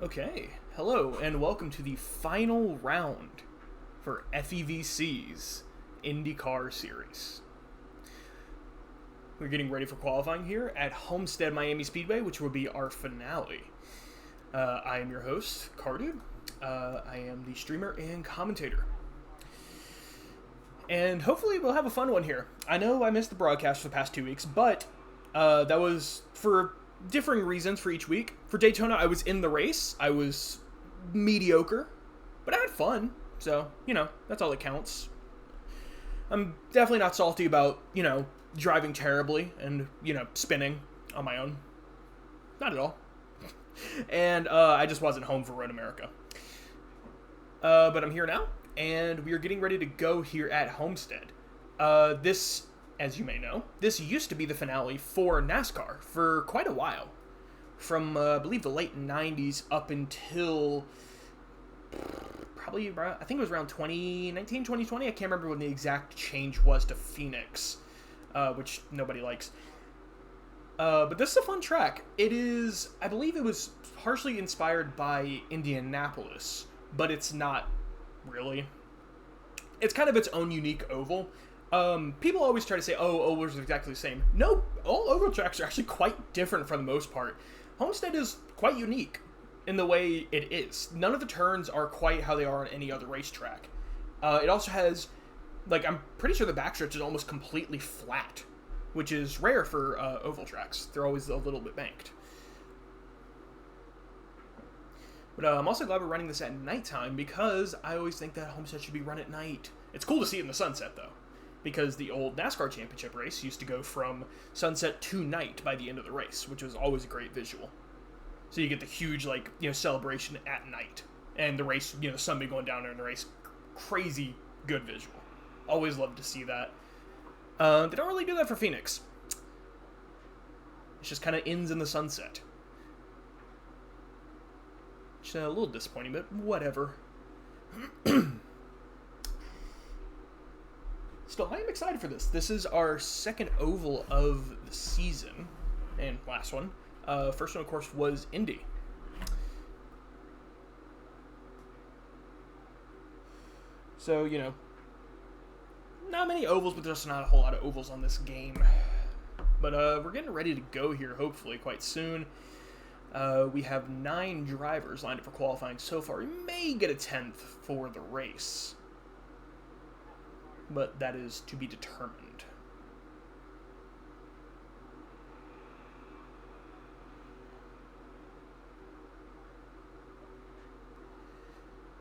Okay, hello and welcome to the final round for FEVC's IndyCar series. We're getting ready for qualifying here at Homestead Miami Speedway, which will be our finale. I am your host, Cardu. I am the streamer and commentator. And hopefully we'll have a fun one here. I know I missed the broadcast for the past 2 weeks, but that was for differing reasons for each week. For Daytona, I was in the race. I was mediocre, but I had fun. So, that's all that counts. I'm definitely not salty about, driving terribly and, spinning on my own. Not at all. And I just wasn't home for Road America. But I'm here now, and we are getting ready to go here at Homestead. This, as you may know, this used to be the finale for NASCAR for quite a while. From, I believe, the late 90s up until probably, I think it was around 2019, 2020. I can't remember when the exact change was to Phoenix, which nobody likes. But this is a fun track. It is, I believe it was partially inspired by Indianapolis, but it's not really. It's kind of its own unique oval. People always try to say, ovals are exactly the same. No, all oval tracks are actually quite different for the most part. Homestead is quite unique in the way it is. None of the turns are quite how they are on any other racetrack. It also has, I'm pretty sure the backstretch is almost completely flat, which is rare for oval tracks. They're always a little bit banked. But I'm also glad we're running this at nighttime because I always think that Homestead should be run at night. It's cool to see it in the sunset, though, because the old NASCAR championship race used to go from sunset to night by the end of the race, which was always a great visual. So you get the huge, celebration at night. And the race, the sun be going down there in the race. Crazy good visual. Always love to see that. They don't really do that for Phoenix. It just kind of ends in the sunset. Which is a little disappointing, but whatever. Still, I am excited for this. This is our second oval of the season, and last one. First one, of course, was Indy. So, not many ovals, but there's not a whole lot of ovals on this game. But we're getting ready to go here, hopefully, quite soon. We have 9 drivers lined up for qualifying so far. We may get a 10th for the race, but that is to be determined.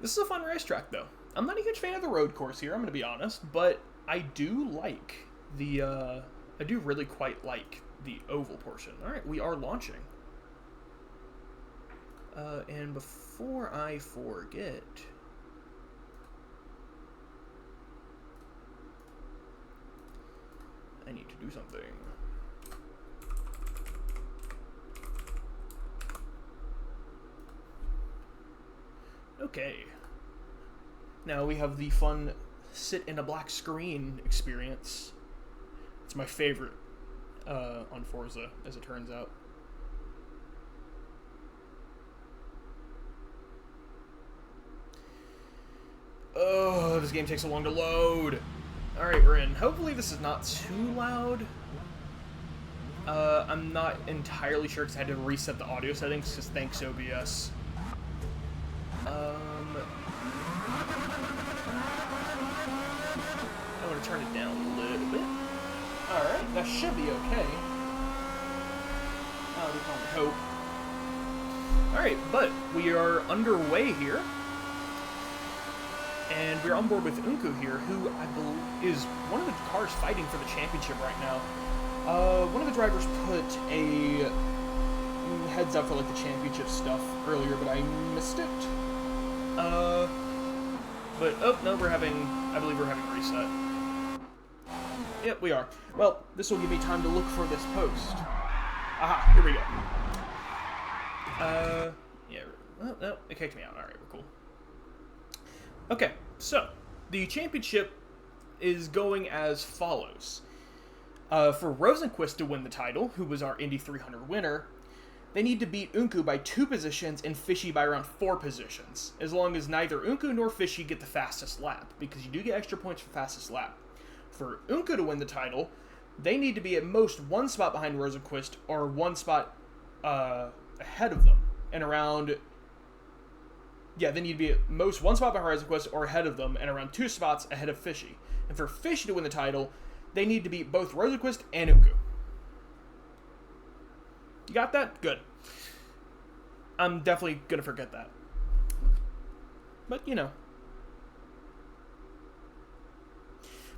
This is a fun racetrack, though. I'm not a huge fan of the road course here, I'm going to be honest, but I do like the, I do really quite like the oval portion. Alright, we are launching. And before I forget, I need to do something. Okay. Now we have the fun sit in a black screen experience. It's my favorite on Forza, as it turns out. Oh, this game takes so long to load. Alright, we're in. Hopefully this is not too loud. I'm not entirely sure because I had to reset the audio settings, because thanks OBS. I want to turn it down a little bit. Alright, that should be okay. We can only hope. Alright, but we are underway here. And we're on board with Unku here, who I believe is one of the cars fighting for the championship right now. One of the drivers put a heads up for the championship stuff earlier, but I missed it. But oh no, I believe we're having a reset. Yep, we are. Well, this will give me time to look for this post. Aha, here we go. Yeah. Well, no, it kicked me out. All right, we're cool. Okay, so the championship is going as follows. For Rosenquist to win the title, who was our Indy 300 winner, they need to beat Unku by 2 positions and Fishy by around 4 positions, as long as neither Unku nor Fishy get the fastest lap, because you do get extra points for fastest lap. For Unku to win the title, they need to be at most 1 spot behind Rosenquist or 1 spot ahead of them, and around... Yeah, they need to be at most 1 spot behind Rosenquist or ahead of them, and around 2 spots ahead of Fishy. And for Fishy to win the title, they need to beat both Rosenquist and Unku. You got that? Good. I'm definitely going to forget that. But, you know.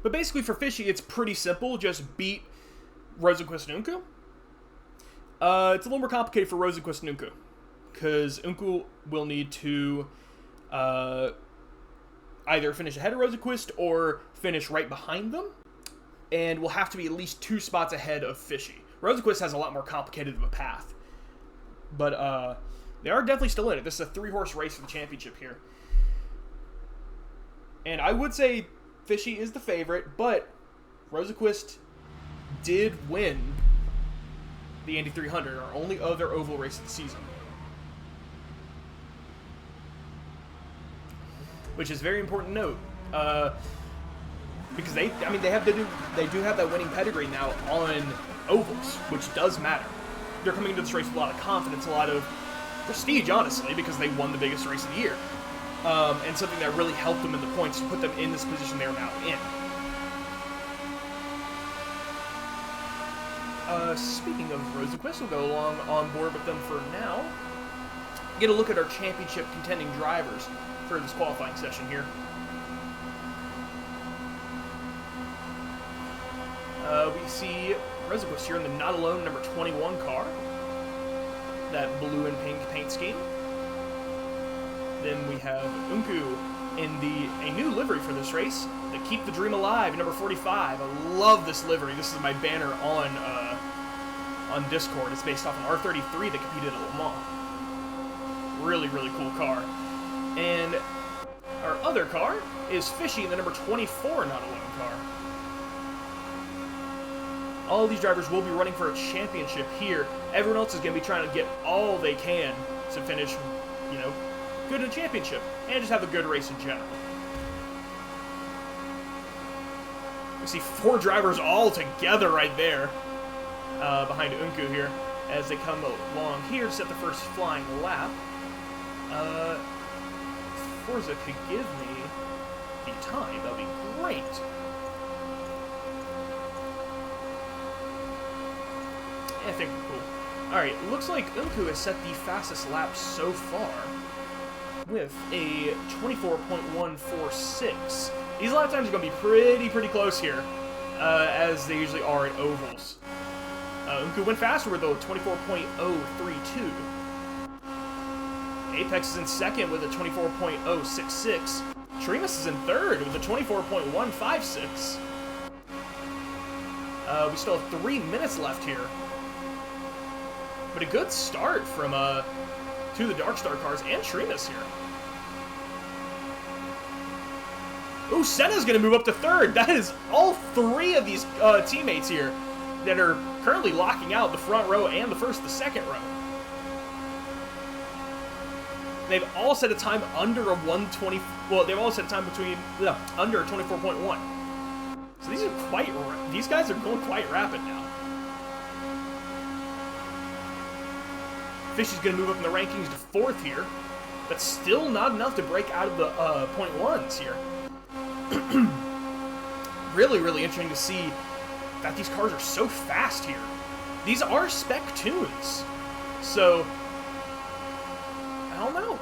But basically for Fishy, it's pretty simple. Just beat Rosenquist and Unku. It's a little more complicated for Rosenquist and Unku, because Unku will need to either finish ahead of Rosenquist or finish right behind them, and will have to be at least 2 spots ahead of Fishy. Rosenquist has a lot more complicated of a path, but they are definitely still in it. This is a 3-horse race for the championship here, and I would say Fishy is the favorite, but Rosenquist did win the Indy 300, our only other oval race of the season, which is very important to note, because they do have that winning pedigree now on ovals, which does matter. They're coming into this race with a lot of confidence, a lot of prestige, honestly, because they won the biggest race of the year, and something that really helped them in the points to put them in this position they are now in. Speaking of Rosenquist, we'll go along on board with them for now. Get a look at our championship contending drivers for this qualifying session here. We see Rosenquist here in the Not Alone number 21 car. That blue and pink paint scheme. Then we have Unku in a new livery for this race, the Keep the Dream Alive, number 45. I love this livery. This is my banner on Discord. It's based off an R33 that competed at Le Mans. Really, really cool car. And our other car is Fishy in the number 24 Not Alone car. All of these drivers will be running for a championship here. Everyone else is going to be trying to get all they can to finish, good in a championship, and just have a good race in general. We see 4 drivers all together right there behind Unku here as they come along here to set the first flying lap. Forza could give me the time, that would be great. I think we're cool. Alright, looks like Unku has set the fastest lap so far with a 24.146. These lap times are going to be pretty close here, as they usually are at ovals. Unku went faster with a 24.032. Apex is in second with a 24.066. Tremus is in third with a 24.156. We still have 3 minutes left here. But a good start from two of the Darkstar cars and Tremus here. Ooh, Senna's going to move up to third. That is all 3 of these teammates here that are currently locking out the front row and the second row. They've all set a time under a 120. Well, they've all set a time under a 24.1. So these guys are going quite rapid now. Fishy's going to move up in the rankings to 4th here. That's still not enough to break out of the .1s here. Really interesting to see that these cars are so fast here. These are spec tunes. So, I don't know.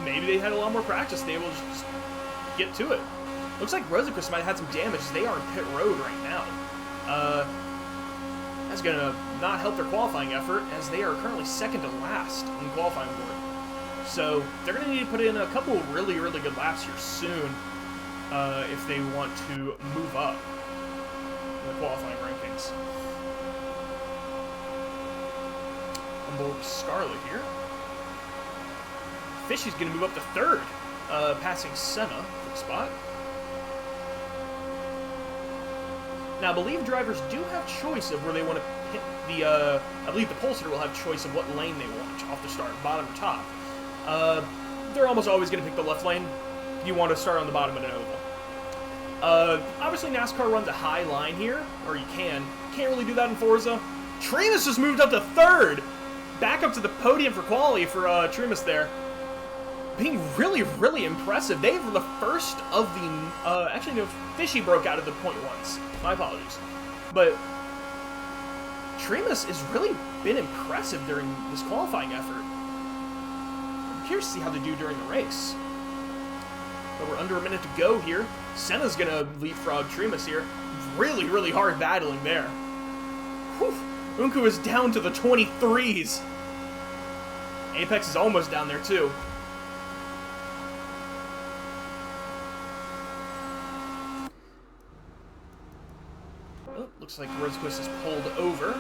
Maybe they had a lot more practice. They will just get to it. Looks like Rosenquist might have had some damage. They are in pit road right now. That's going to not help their qualifying effort, as they are currently second to last on the qualifying board. So they're going to need to put in a couple of really good laps here soon if they want to move up in the qualifying rankings. On board with Scarlet here. Fishy's going to move up to 3rd, passing Senna for the spot. Now, I believe drivers do have choice of where they want to I believe the pole sitter will have choice of what lane they want off the start, bottom or top. They're almost always going to pick the left lane. You want to start on the bottom of an oval. Obviously NASCAR runs a high line here, or you can. Can't really do that in Forza. Tremas just moved up to third! Back up to the podium for quality for Tremas there. Being really, really impressive. They were the first of the... actually, no, Fishy broke out of the point once. My apologies. But Tremas has really been impressive during this qualifying effort. I'm curious to see how they do during the race. But we're under a minute to go here. Senna's going to leapfrog Tremas here. Really, really hard battling there. Whew. Unku is down to the 23s. Apex is almost down there, too. Oh, looks like Rosequist is pulled over.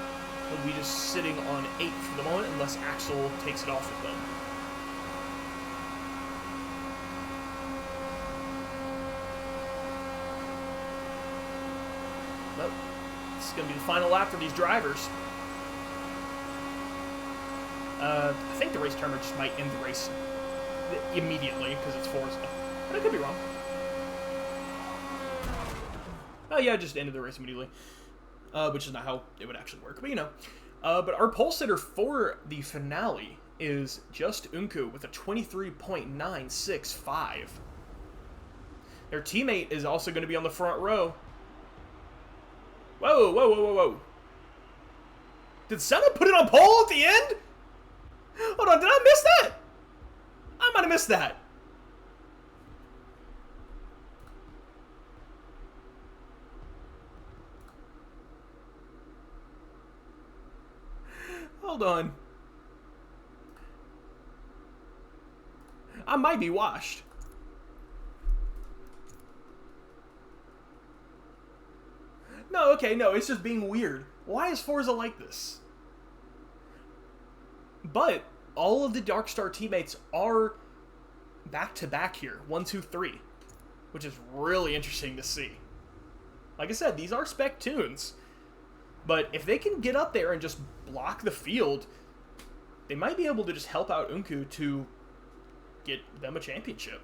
He'll be just sitting on 8 for the moment, unless Axel takes it off with them. But this is going to be the final lap for these drivers. I think the race timer just might end the race immediately, because it's Forza. But I could be wrong. Oh yeah, just ended the race immediately. Which is not how it would actually work, but you know. But our pole sitter for the finale is just Unku with a 23.965. Their teammate is also going to be on the front row. Whoa, whoa, whoa, whoa, whoa. Did Senna put it on pole at the end? Hold on, did I miss that? I might have missed that. Hold on. I might be washed. No, okay, no, it's just being weird. Why is Forza like this? But all of the Darkstar teammates are back-to-back here. 1, 2, 3. Which is really interesting to see. Like I said, these are spec tunes. But if they can get up there and just block the field, they might be able to just help out Unku to get them a championship.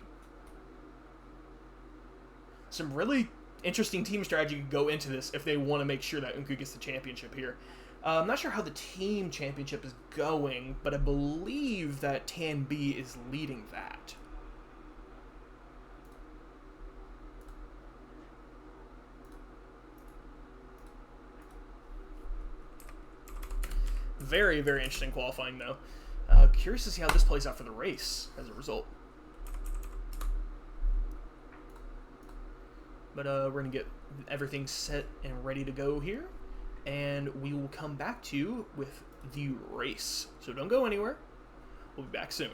Some really interesting team strategy could go into this if they want to make sure that Unku gets the championship here. I'm not sure how the team championship is going, but I believe that Tan B is leading that. Very, very interesting qualifying, though. Curious to see how this plays out for the race as a result. But we're going to get everything set and ready to go here. And we will come back to you with the race. So don't go anywhere. We'll be back soon.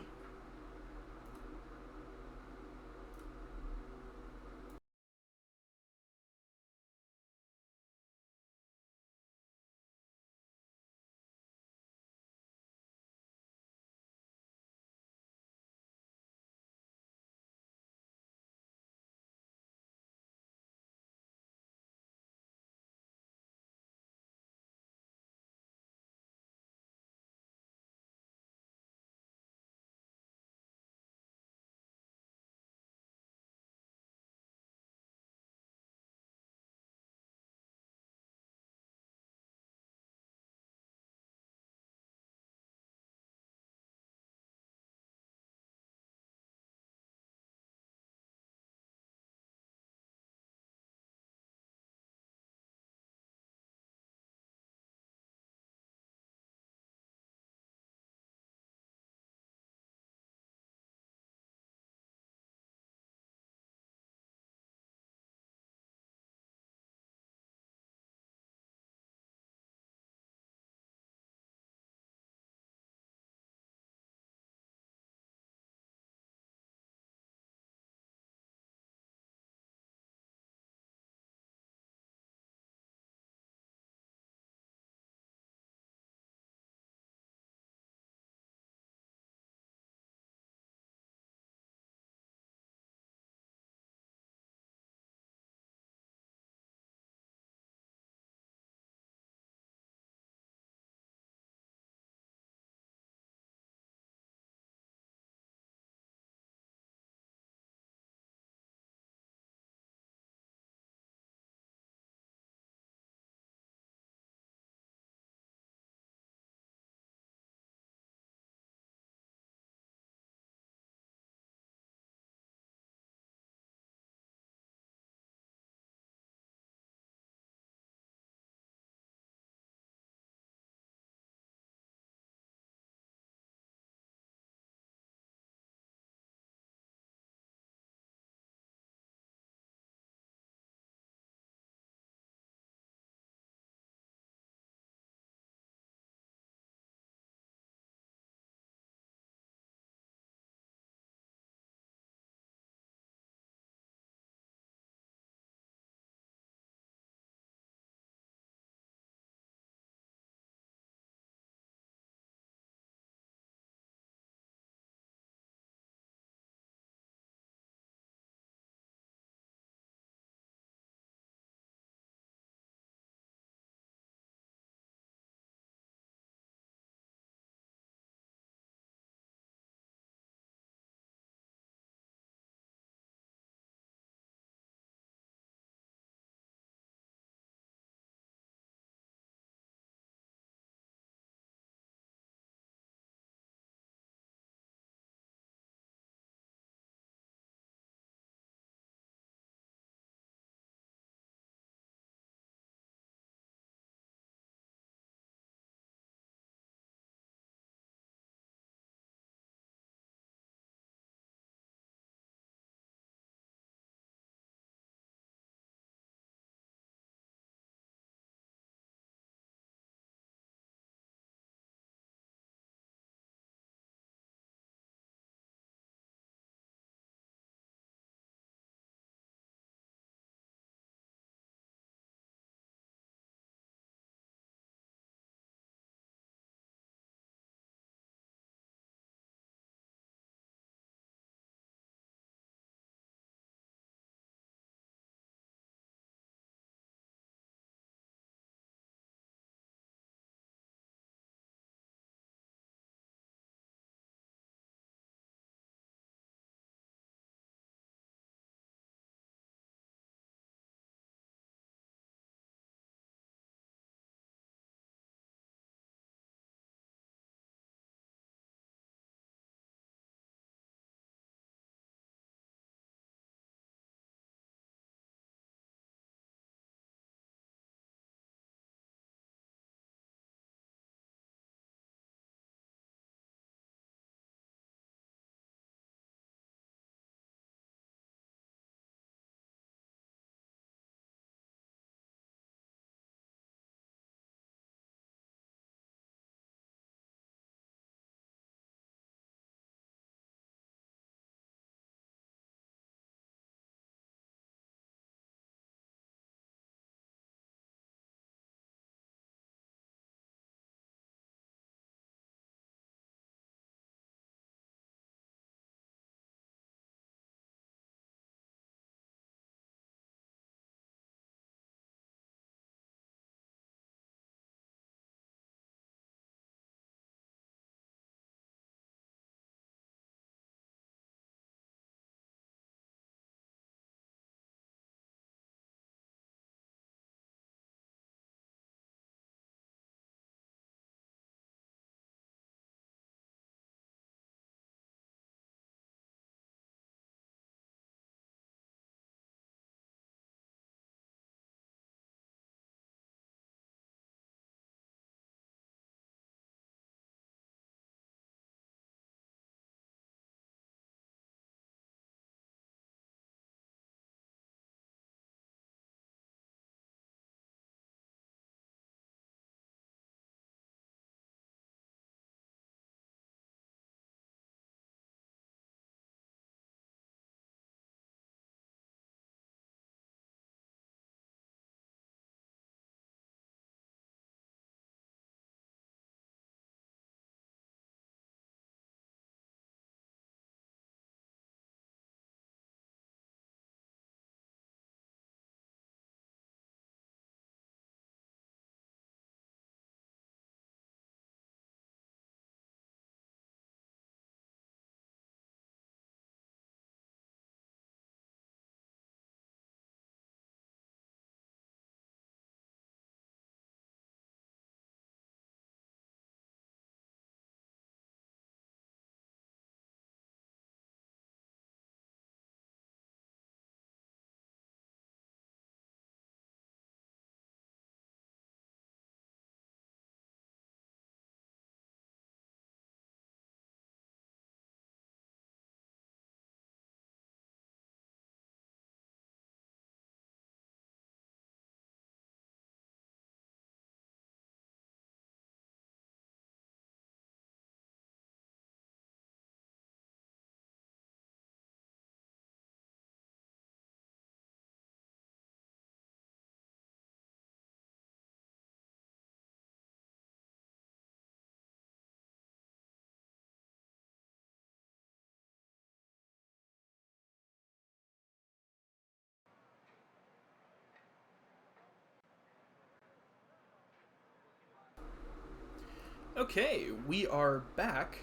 Okay, we are back.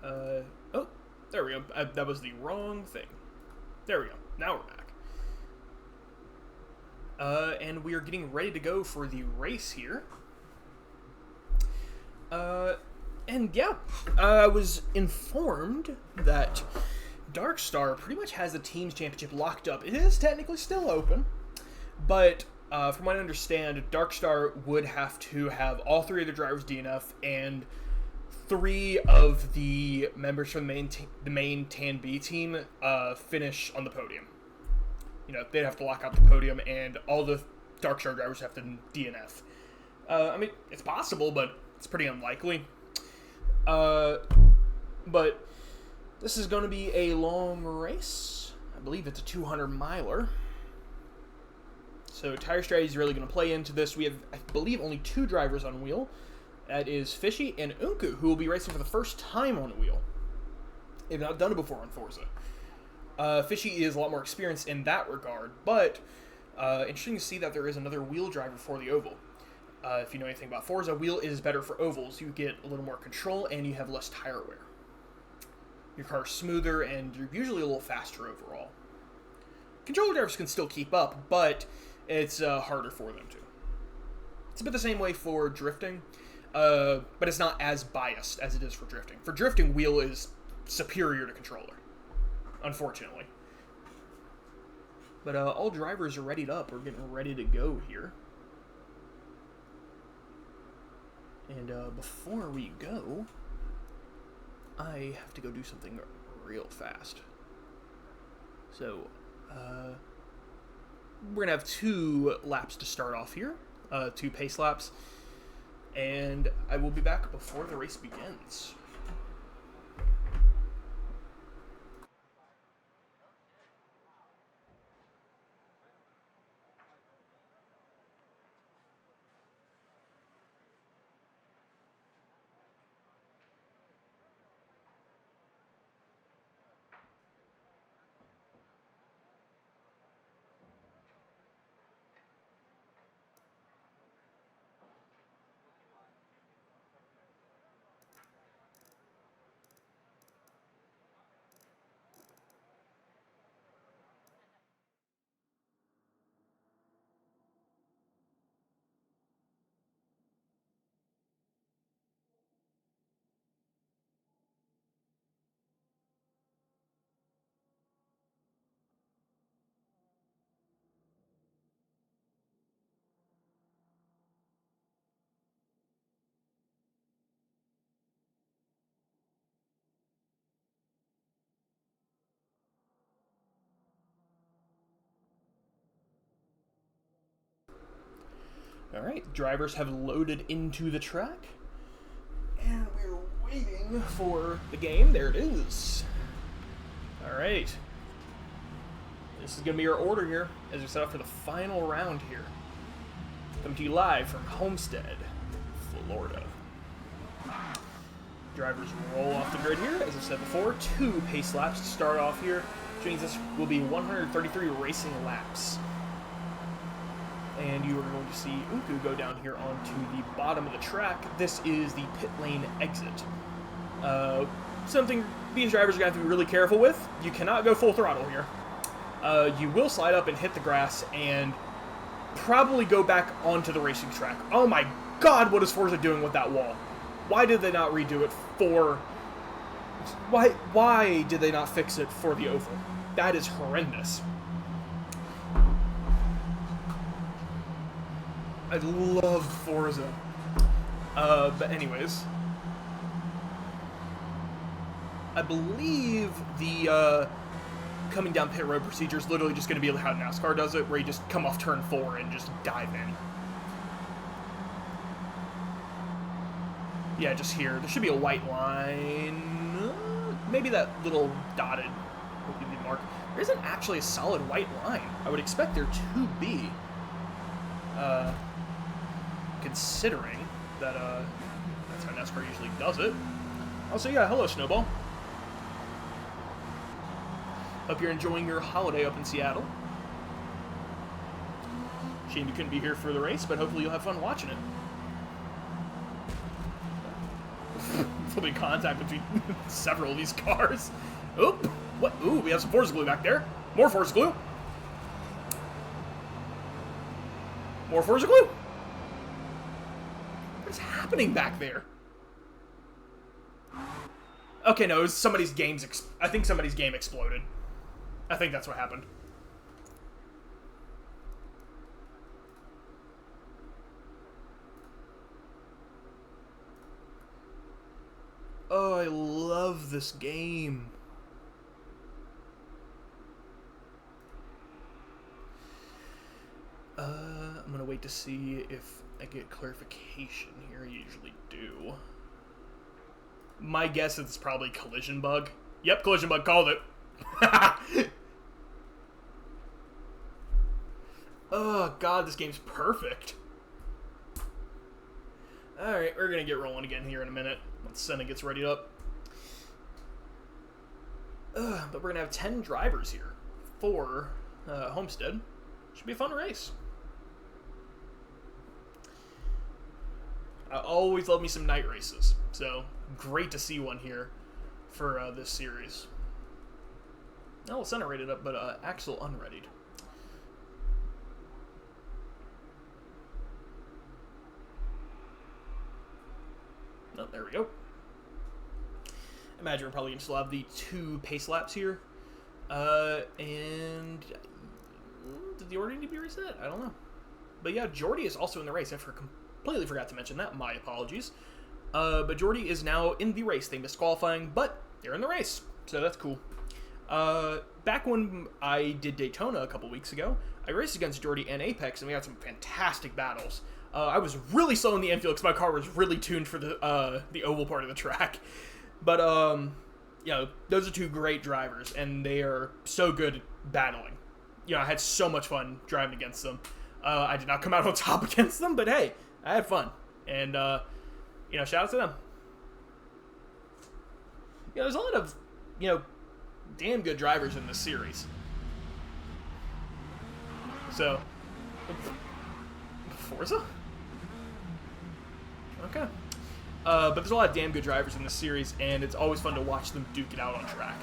Oh, there we go. That was the wrong thing. There we go. Now we're back. And we are getting ready to go for the race here. And yeah, I was informed that Darkstar pretty much has the Teams Championship locked up. It is technically still open, but from what I understand, Darkstar would have to have all 3 of the drivers DNF and 3 of the members from the main Tan B team finish on the podium. You know, they'd have to lock out the podium, and all the Darkstar drivers have to DNF. I mean, it's possible, but it's pretty unlikely. But this is going to be a long race. I believe it's a 200-miler. So tire strategy is really going to play into this. We have, I believe, only 2 drivers on wheel. That is Fishy and Unku, who will be racing for the first time on wheel. They've not done it before on Forza. Fishy is a lot more experienced in that regard, but interesting to see that there is another wheel driver for the oval. If you know anything about Forza, wheel is better for ovals. You get a little more control, and you have less tire wear. Your car's smoother, and you're usually a little faster overall. Controller drivers can still keep up, but it's harder for them to. It's a bit the same way for drifting, but it's not as biased as it is for drifting. For drifting, wheel is superior to controller, unfortunately. But all drivers are readied up. We're getting ready to go here. And before we go, I have to go do something real fast. So, we're going to have 2 laps to start off here, 2 pace laps, and I will be back before the race begins. Alright, drivers have loaded into the track, and we're waiting for the game. There it is. Alright. This is going to be our order here as we set up for the final round here. Coming to you live from Homestead, Florida. Drivers roll off the grid here, as I said before. 2 pace laps to start off here, which means this will be 133 racing laps. And you are going to see Unku go down here onto the bottom of the track. This is the pit lane exit. Something these drivers are going to have to be really careful with. You cannot go full throttle here. You will slide up and hit the grass and probably go back onto the racing track. Oh my god, what is Forza doing with that wall? Why did they not redo it for... Why did they not fix it for the oval? That is horrendous. I love Forza. But anyways, I believe the coming down pit road procedure is literally just going to be how NASCAR does it, where you just come off turn 4 and just dive in. Yeah, just here. There should be a white line. Maybe that little dotted will be the mark. There isn't actually a solid white line. I would expect there to be. Considering that that's how NASCAR usually does it. Also, yeah, hello Snowball. Hope you're enjoying your holiday up in Seattle. Shame you couldn't be here for the race, but hopefully you'll have fun watching it. There'll be contact between several of these cars. Oop! What? Ooh, we have some force glue back there. More force glue. More force glue. What is happening back there? Okay, no, it was somebody's game's... I think somebody's game exploded. I think that's what happened. Oh, I love this game. I'm gonna wait to see if I get clarification here. I usually do. My guess is it's probably collision bug. Yep, collision bug, called it. Oh, God, this game's perfect. Alright, we're gonna get rolling again here in a minute. Once Senna gets readied up. But we're gonna have 10 drivers here for Homestead. Should be a fun race. I always love me some night races, so great to see one here for this series. Oh, well, Senna rated up, but Axel unreadied. Oh, there we go. Imagine we're probably going to still have the 2 pace laps here. And did the order need to be reset? I don't know. But yeah, Jordy is also in the race. I completely forgot to mention that. My apologies. But Jordy is now in the race. They missed qualifying, but they're in the race. So that's cool. Back when I did Daytona a couple weeks ago, I raced against Jordy and Apex, and we had some fantastic battles. I was really slow in the infield because my car was really tuned for the oval part of the track. But, you know, those are 2 great drivers, and they are so good at battling. You know, I had so much fun driving against them. I did not come out on top against them, but hey, I had fun. And, you know, shout out to them. You know, there's a lot of, you know, damn good drivers in this series. So, Forza? Okay. But there's a lot of damn good drivers in this series, and it's always fun to watch them duke it out on track.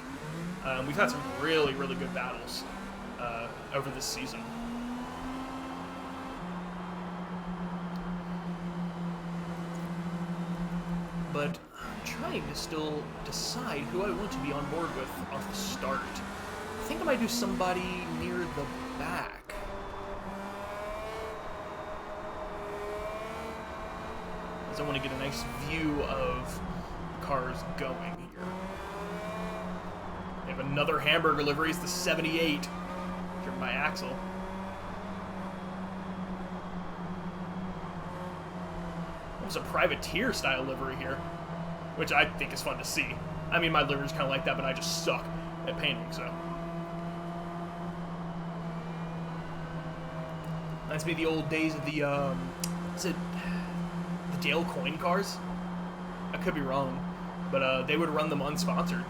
We've had some really, really good battles over this season. But I'm trying to still decide who I want to be on board with off the start. I think I might do somebody near the back. Because I want to get a nice view of cars going here. We have another hamburger livery. It's the 78, driven by Axel. Almost a privateer style livery here, which I think is fun to see. I mean, my livery's kind of like that, but I just suck at painting, so. Reminds me of the old days of the, is it the Dale coin cars? I could be wrong, but they would run them unsponsored.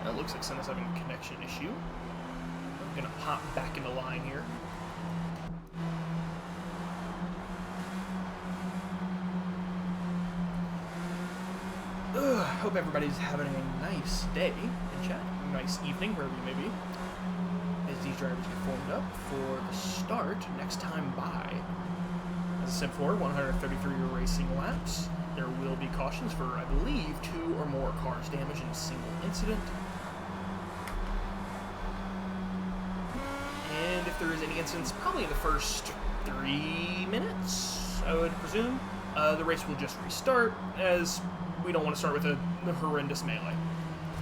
That looks like Senna's having a connection issue. I'm gonna pop back into line here. Hope everybody's having a nice day in chat, a nice evening, wherever you may be, as these drivers get formed up for the start next time by. As I said before, 133 racing laps. There will be cautions for, I believe, 2 or more cars damaged in a single incident. And if there is any incidents, probably in the first 3 minutes, I would presume, the race will just restart, as we don't want to start with a horrendous melee.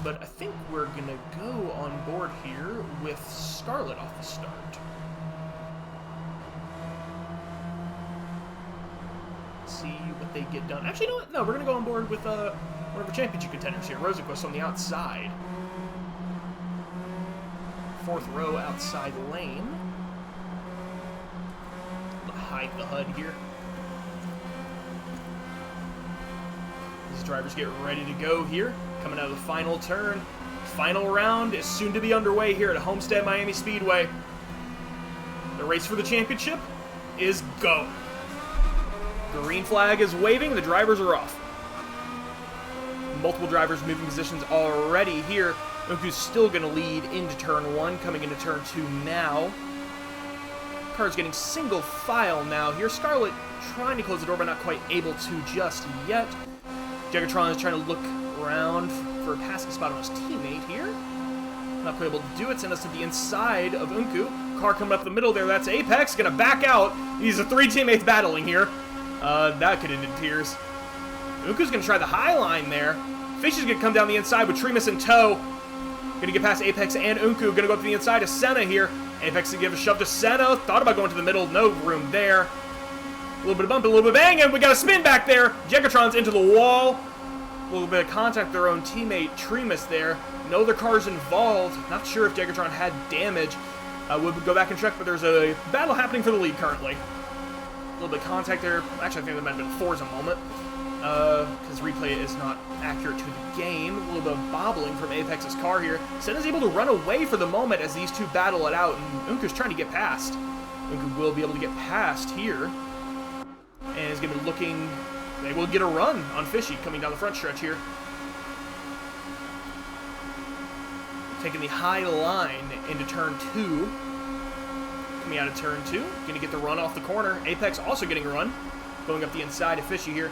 But I think we're going to go on board here with Scarlet off the start. See what they get done. Actually, you know what? No, we're going to go on board with one of the championship contenders here, Rosenquist on the outside. 4th row outside lane. Hide the HUD here. These drivers get ready to go here. Coming out of the final turn. Final round is soon to be underway here at Homestead Miami Speedway. The race for the championship is go. Green flag is waving. The drivers are off. Multiple drivers moving positions already here. Unku's still going to lead into turn 1, coming into turn 2 now. Car's getting single file now here. Scarlett trying to close the door, but not quite able to just yet. Jegatron is trying to look around for a passing spot on his teammate here. Not quite able to do it. Send us to the inside of Unku. Car coming up the middle there. That's Apex. Going to back out. These are 3 teammates battling here. That could end in tears. Unku's going to try the high line there. Fish is going to come down the inside with Tremus in tow. Going to get past Apex and Unku. Going to go up to the inside of Senna here. Apex to give a shove to Senna. Thought about going to the middle. No room there. A little bit of bump, a little bit of bang, and we got a spin back there. Jegatron's into the wall. A little bit of contact with their own teammate, Tremus there. No other cars involved. Not sure if Jegatron had damage. We'll go back and check, but there's a battle happening for the lead currently. A little bit of contact there. Actually, I think that might have been Forza moment. Because replay is not accurate to the game. A little bit of bobbling from Apex's car here. Senna's able to run away for the moment as these two battle it out, and Unku's trying to get past. Unku will be able to get past here. And is going to be looking... They will get a run on Fishy coming down the front stretch here. Taking the high line into turn 2. Coming out of turn 2. Going to get the run off the corner. Apex also getting a run. Going up the inside of Fishy here.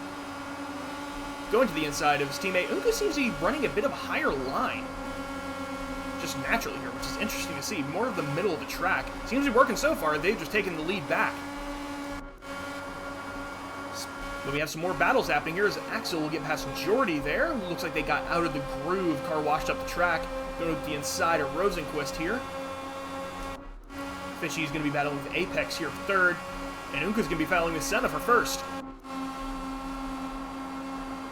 Going to the inside of his teammate. Unku seems to be running a bit of a higher line. Just naturally here, which is interesting to see. More of the middle of the track. Seems to be working so far. They've just taken the lead back. But we have some more battles happening here as Axel will get past Jordy there. Looks like they got out of the groove. Car washed up the track. Going to the inside of Rosenquist here. Fishy's going to be battling with Apex here for third. And Unku's going to be battling with Senna for first.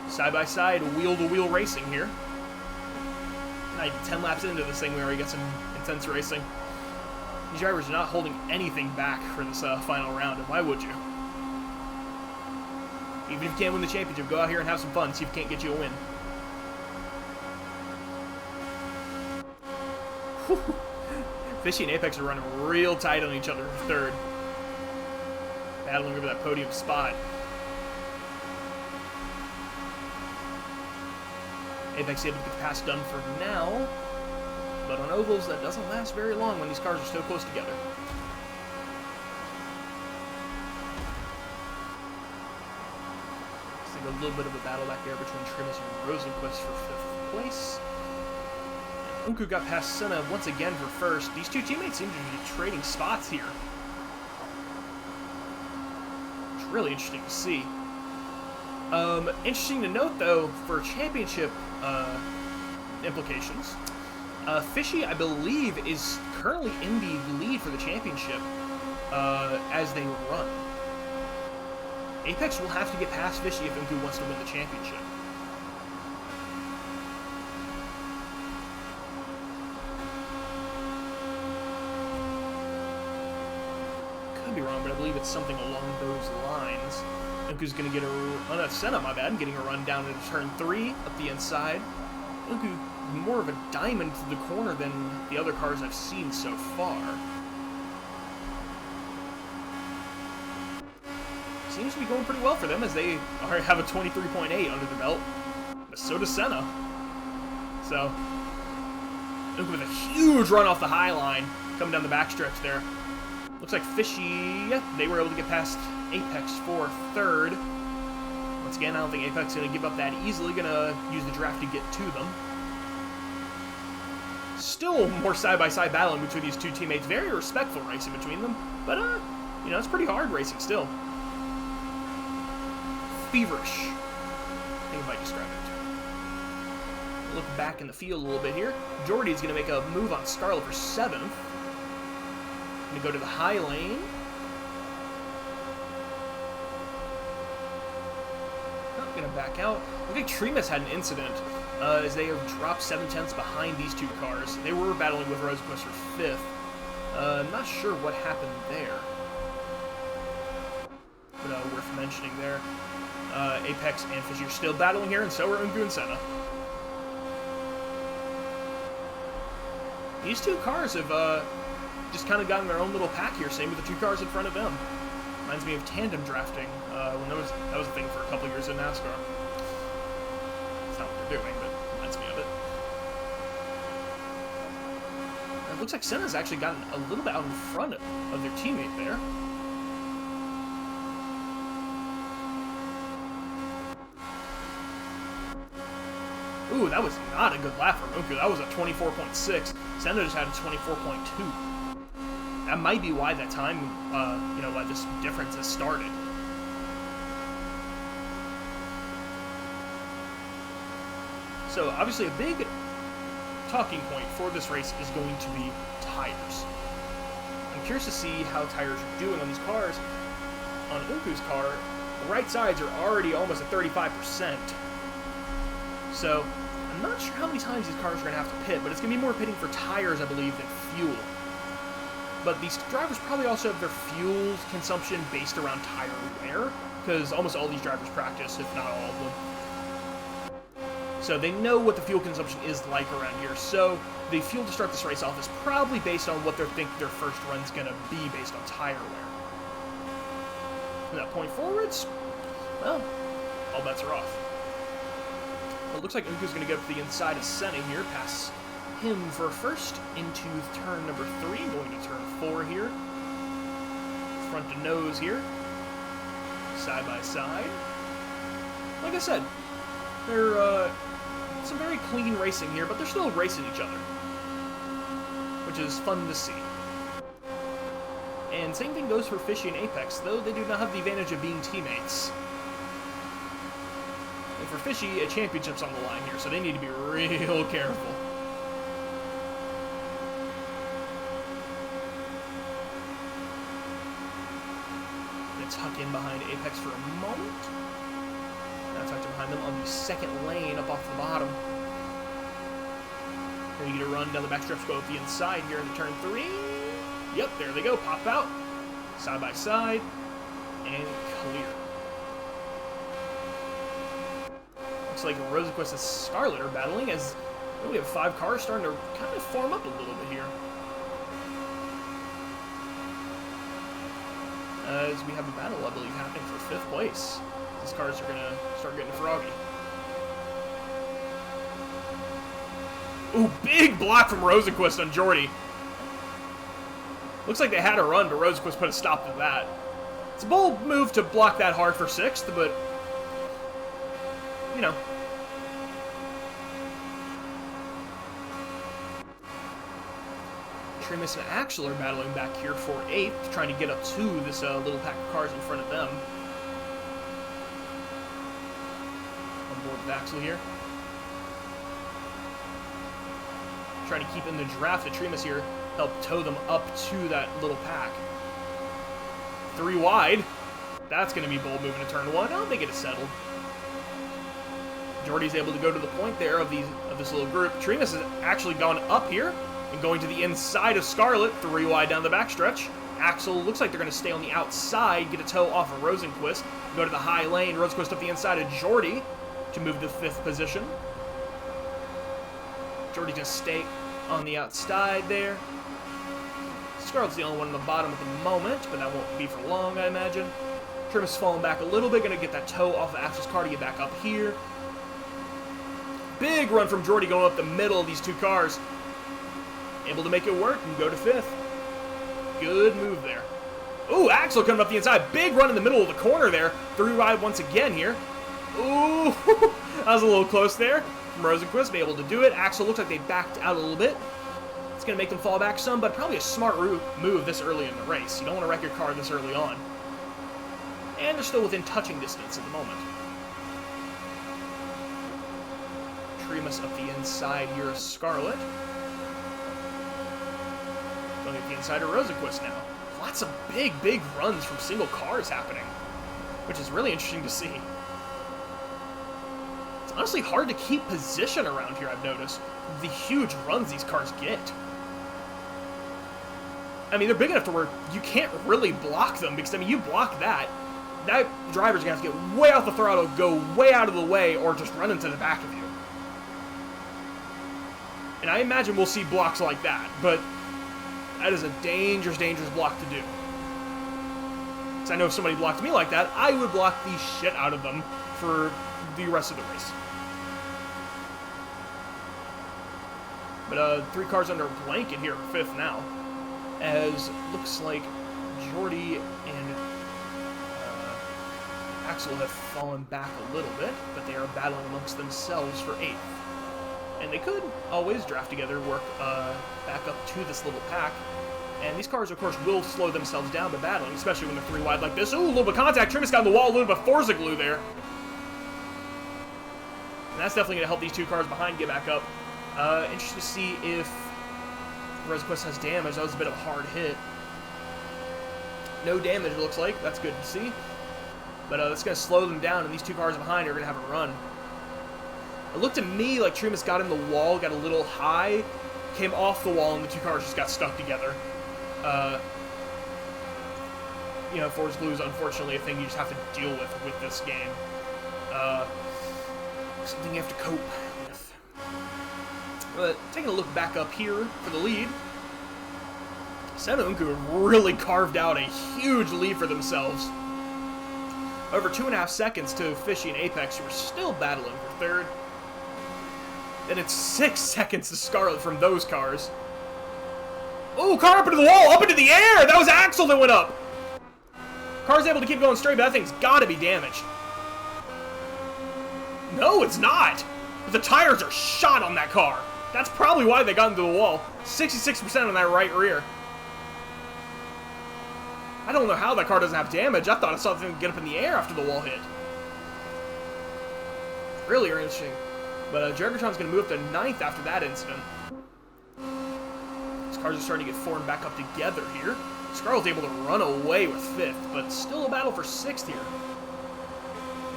Side-by-side, wheel-to-wheel racing here. 10 laps into this thing, we already got some intense racing. These drivers are not holding anything back for this final round, and why would you? Even if you can't win the championship, go out here and have some fun, see if it can't get you a win. Fishy and Apex are running real tight on each other for third. Battling over that podium spot. Apex able to get the pass done for now. But on ovals, that doesn't last very long when these cars are so close together. A little bit of a battle back there between Tremus and Rosenquist for 5th place. And Unku got past Senna once again for first. These two teammates seem to be trading spots here. It's really interesting to see. Interesting to note, though, for championship implications, Fishy, I believe, is currently in the lead for the championship as they run. Apex will have to get past Fishy if Unku wants to win the championship. Could be wrong, but I believe it's something along those lines. Unku's going to get a... Oh, no, Senna, my bad. Getting a run down into turn 3, up the inside. Unku, more of a diamond to the corner than the other cars I've seen so far. Seems to be going pretty well for them as they have a 23.8 under the belt. But so does Senna. So, Unku with a huge run off the high line coming down the backstretch there. Looks like Fishy, they were able to get past Apex for third. Once again, I don't think Apex is going to give up that easily. Going to use the draft to get to them. Still more side-by-side battling between these two teammates. Very respectful racing between them. But, you know, it's pretty hard racing still. Feverish, I think I might describe it. Look back in the field a little bit here. Jordy's going to make a move on Scarlett for 7th. Going to go to the high lane. Not going to back out. I think Tremus had an incident as they have dropped 7/10 behind these two cars. They were battling with Rosenquist for 5th. I'm not sure what happened there. But worth mentioning there. Apex and Fishy are still battling here, and so are Unku and Senna. These two cars have just kind of gotten their own little pack here, same with the two cars in front of them. Reminds me of tandem drafting when that was a thing for a couple years in NASCAR. It's not what they're doing, but it reminds me of it. It looks like Senna's actually gotten a little bit out in front of their teammate there. Ooh, that was not a good lap for Unku. That was a 24.6. Senna just had a 24.2. That might be why that time, why this difference has started. So, obviously, a big talking point for this race is going to be tires. I'm curious to see how tires are doing on these cars. On Unku's car, the right sides are already almost at 35%. So, I'm not sure how many times these cars are going to have to pit, but it's going to be more pitting for tires, I believe, than fuel. But these drivers probably also have their fuel consumption based around tire wear, because almost all these drivers practice, if not all of them. So they know what the fuel consumption is like around here, so the fuel to start this race off is probably based on what they think their first run's going to be based on tire wear. From that point forwards, well, all bets are off. Well, it looks like Unku's going to go to the inside of Senna here, pass him for first into turn number 3, going to turn 4 here. Front to nose here. Side by side. Like I said, they're some very clean racing here, but they're still racing each other, which is fun to see. And same thing goes for Fishy and Apex, though they do not have the advantage of being teammates. And for Fishy, a championship's on the line here, so they need to be real careful. Gonna tuck in behind Apex for a moment. Now tucked in behind them on the second lane up off the bottom. Then you get a run down the backstretch, go up the inside here into turn 3. Yep, there they go, pop out. Side by side, and clear. Looks like Rosenquist and Scarlett are battling as we have 5 cars starting to kind of form up a little bit here. As we have a battle, I believe, happening for 5th place. These cars are going to start getting froggy. Ooh, big block from Rosenquist on Jordy. Looks like they had a run, but Rosenquist put a stop to that. It's a bold move to block that hard for 6th, but, you know. Tremus and Axel are battling back here for 8th, trying to get up to this little pack of cars in front of them. On board with Axel here. Trying to keep in the draft. Tremus here help tow them up to that little pack. 3 wide. That's going to be bold moving to turn 1. I'll make it settled. Jordy's able to go to the point there of this little group. Tremus has actually gone up here and going to the inside of Scarlett. 3 wide down the backstretch. Axel looks like they're going to stay on the outside, get a tow off of Rosenquist, go to the high lane. Rosenquist up the inside of Jordy to move to 5th position. Jordy's going to stay on the outside there. Scarlett's the only one on the bottom at the moment, but that won't be for long, I imagine. Tremus falling back a little bit, going to get that tow off of Axel's car to get back up here. Big run from Jordy going up the middle of these 2 cars. Able to make it work and go to 5th. Good move there. Ooh, Axel coming up the inside. Big run in the middle of the corner there. 3 wide once again here. Ooh, that was a little close there from Rosenquist. Be able to do it. Axel looks like they backed out a little bit. It's going to make them fall back some, but probably a smart move this early in the race. You don't want to wreck your car this early on. And they're still within touching distance at the moment. Tremus up the inside here is Scarlett. Going at the inside of Rosenquist now. Lots of big runs from single cars happening, which is really interesting to see. It's honestly hard to keep position around here, I've noticed. The huge runs these cars get. I mean, they're big enough to where you can't really block them, because, I mean, you block that driver's going to have to get way off the throttle, go way out of the way, or just run into the back of you. And I imagine we'll see blocks like that, but that is a dangerous block to do. Because I know if somebody blocked me like that, I would block the shit out of them for the rest of the race. But 3 cars under a blanket here for 5th now, as looks like Jordy and Axel have fallen back a little bit, but they are battling amongst themselves for 8th. And they could always draft together, work back up to this little pack. And these cars, of course, will slow themselves down by battling, especially when they're 3 wide like this. Ooh, a little bit of contact. Trimus got on the wall, a little bit of Forza glue there. And that's definitely going to help these 2 cars behind get back up. Interested to see if Reserquest has damage. That was a bit of a hard hit. No damage, it looks like. That's good to see. But that's going to slow them down, and these 2 cars behind are going to have a run. It looked to me like Trimus got in the wall, got a little high, came off the wall, and the 2 cars just got stuck together. You know, Forza glue is unfortunately a thing you just have to deal with this game. Something you have to cope with. But taking a look back up here for the lead, Senna and Unku have really carved out a huge lead for themselves. Over 2.5 seconds to Fishy and Apex, who are still battling for 3rd. Then it's 6 seconds to Scarlet from those cars. Oh, car up into the wall, up into the air! That was Axel that went up! Car's able to keep going straight, but that thing's gotta be damaged. No, it's not! But the tires are shot on that car. That's probably why they got into the wall. 66% on that right rear. I don't know how that car doesn't have damage. I thought I saw something get up in the air after the wall hit. Really interesting. But Jaggertron's going to move up to 9th after that incident. These cars are starting to get formed back up together here. Scarlet's able to run away with 5th, but still a battle for 6th here.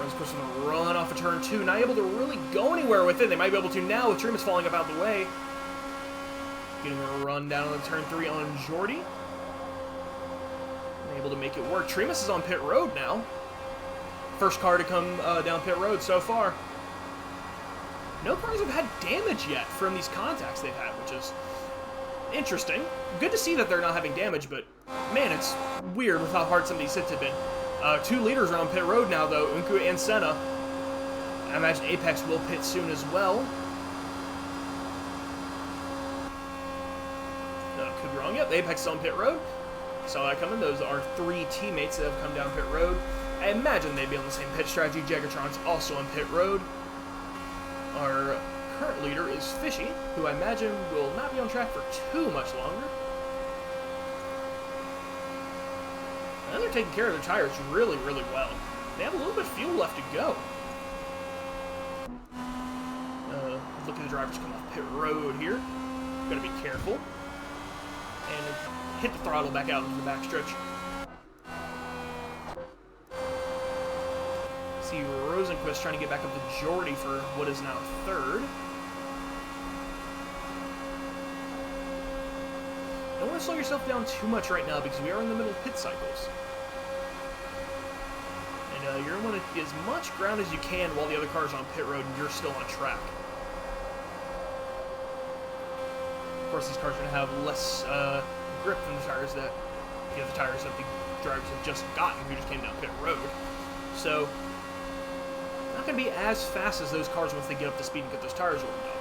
Runs pushing the run off of turn 2. Not able to really go anywhere with it. They might be able to now with Trimus falling up out the way. Getting a run down on turn 3 on Jordy. Able to make it work. Trimus is on pit road now. First car to come down pit road so far. No cars have had damage yet from these contacts they've had, which is interesting. Good to see that they're not having damage, but man, it's weird with how hard some of these hits have been. 2 leaders are on pit road now, though, Unku and Senna. I imagine Apex will pit soon as well. No, could be wrong. Yep, Apex is on pit road. Saw that coming. Those are 3 teammates that have come down pit road. I imagine they'd be on the same pit strategy. Jaggertron's also on pit road. Our current leader is Fishy, who I imagine will not be on track for too much longer. And they're taking care of their tires really, really well. They have a little bit of fuel left to go. Look at the drivers come off pit road here. Gotta be careful. And hit the throttle back out into the backstretch. See Rosenquist trying to get back up to Jordy for what is now 3rd. Don't want to slow yourself down too much right now because we are in the middle of pit cycles. And you're going to want to get as much ground as you can while the other car's on pit road and you're still on track. Of course, these cars are going to have less grip than the tires that the tires that the drivers have just gotten who just came down pit road. So, not going to be as fast as those cars once they get up to speed and get those tires warmed up.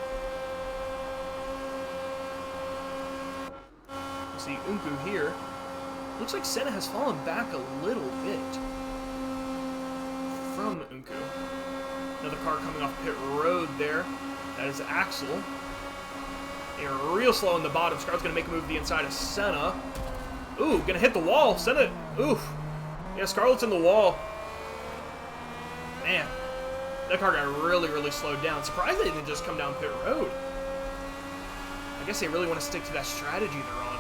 You see Unku here. Looks like Senna has fallen back a little bit from Unku. Another car coming off pit road there. That is Axel. They are real slow in the bottom. Scarlet's going to make a move to the inside of Senna. Ooh, going to hit the wall. Senna, oof. Yeah, Scarlet's in the wall. Man, that car got really, really slowed down. Surprised they didn't just come down pit road. I guess they really want to stick to that strategy they're on.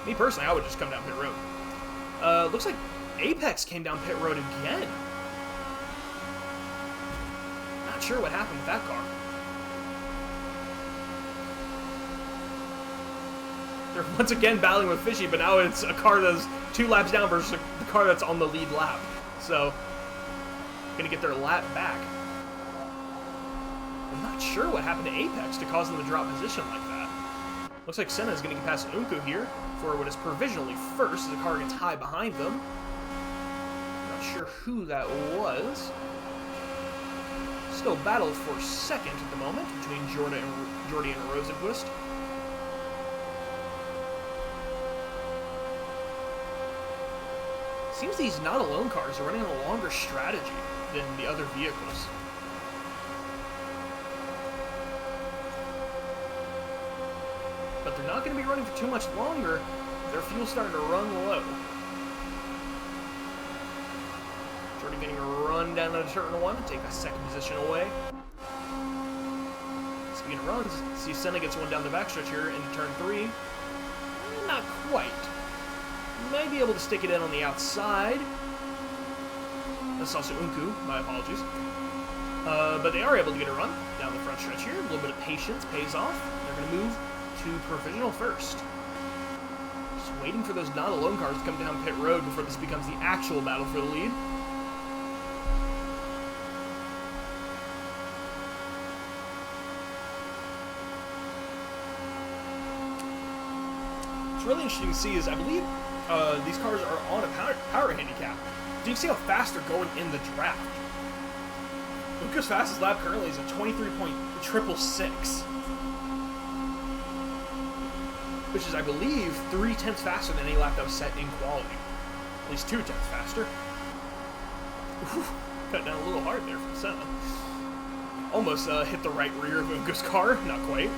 Me personally, I would just come down pit road. Looks like Apex came down pit road again. Not sure what happened with that car. They're once again battling with Fishy, but now it's a car that's 2 laps down versus the car that's on the lead lap. So, gonna get their lap back. I'm not sure what happened to Apex to cause them to drop position like that. Looks like Senna is going to get past Unku here for what is provisionally first as the car gets high behind them. Not sure who that was. Still battled for second at the moment between Jordy and Rosenquist. Seems these not alone cars are running on a longer strategy than the other vehicles. But they're not going to be running for too much longer. Their fuel's starting to run low. Jordy getting a run down to turn 1 to take a second position away. Speaking of runs, see Senna gets one down the backstretch here into turn 3. Not quite. Might be able to stick it in on the outside. That's also Unku, my apologies. But they are able to get a run down the front stretch here. A little bit of patience pays off. They're going to move to provisional first. Just waiting for those not alone cars to come down pit road before this becomes the actual battle for the lead. What's really interesting to see is I believe these cars are on a power handicap. So you can see how fast they're going in the draft. Luca's fastest lap currently is a 23.666, which is, I believe, 0.3 faster than any lap that was set in quality. At least 0.2 faster. Ooh, cut down a little hard there from Senna. Almost hit the right rear of Luca's car. Not quite.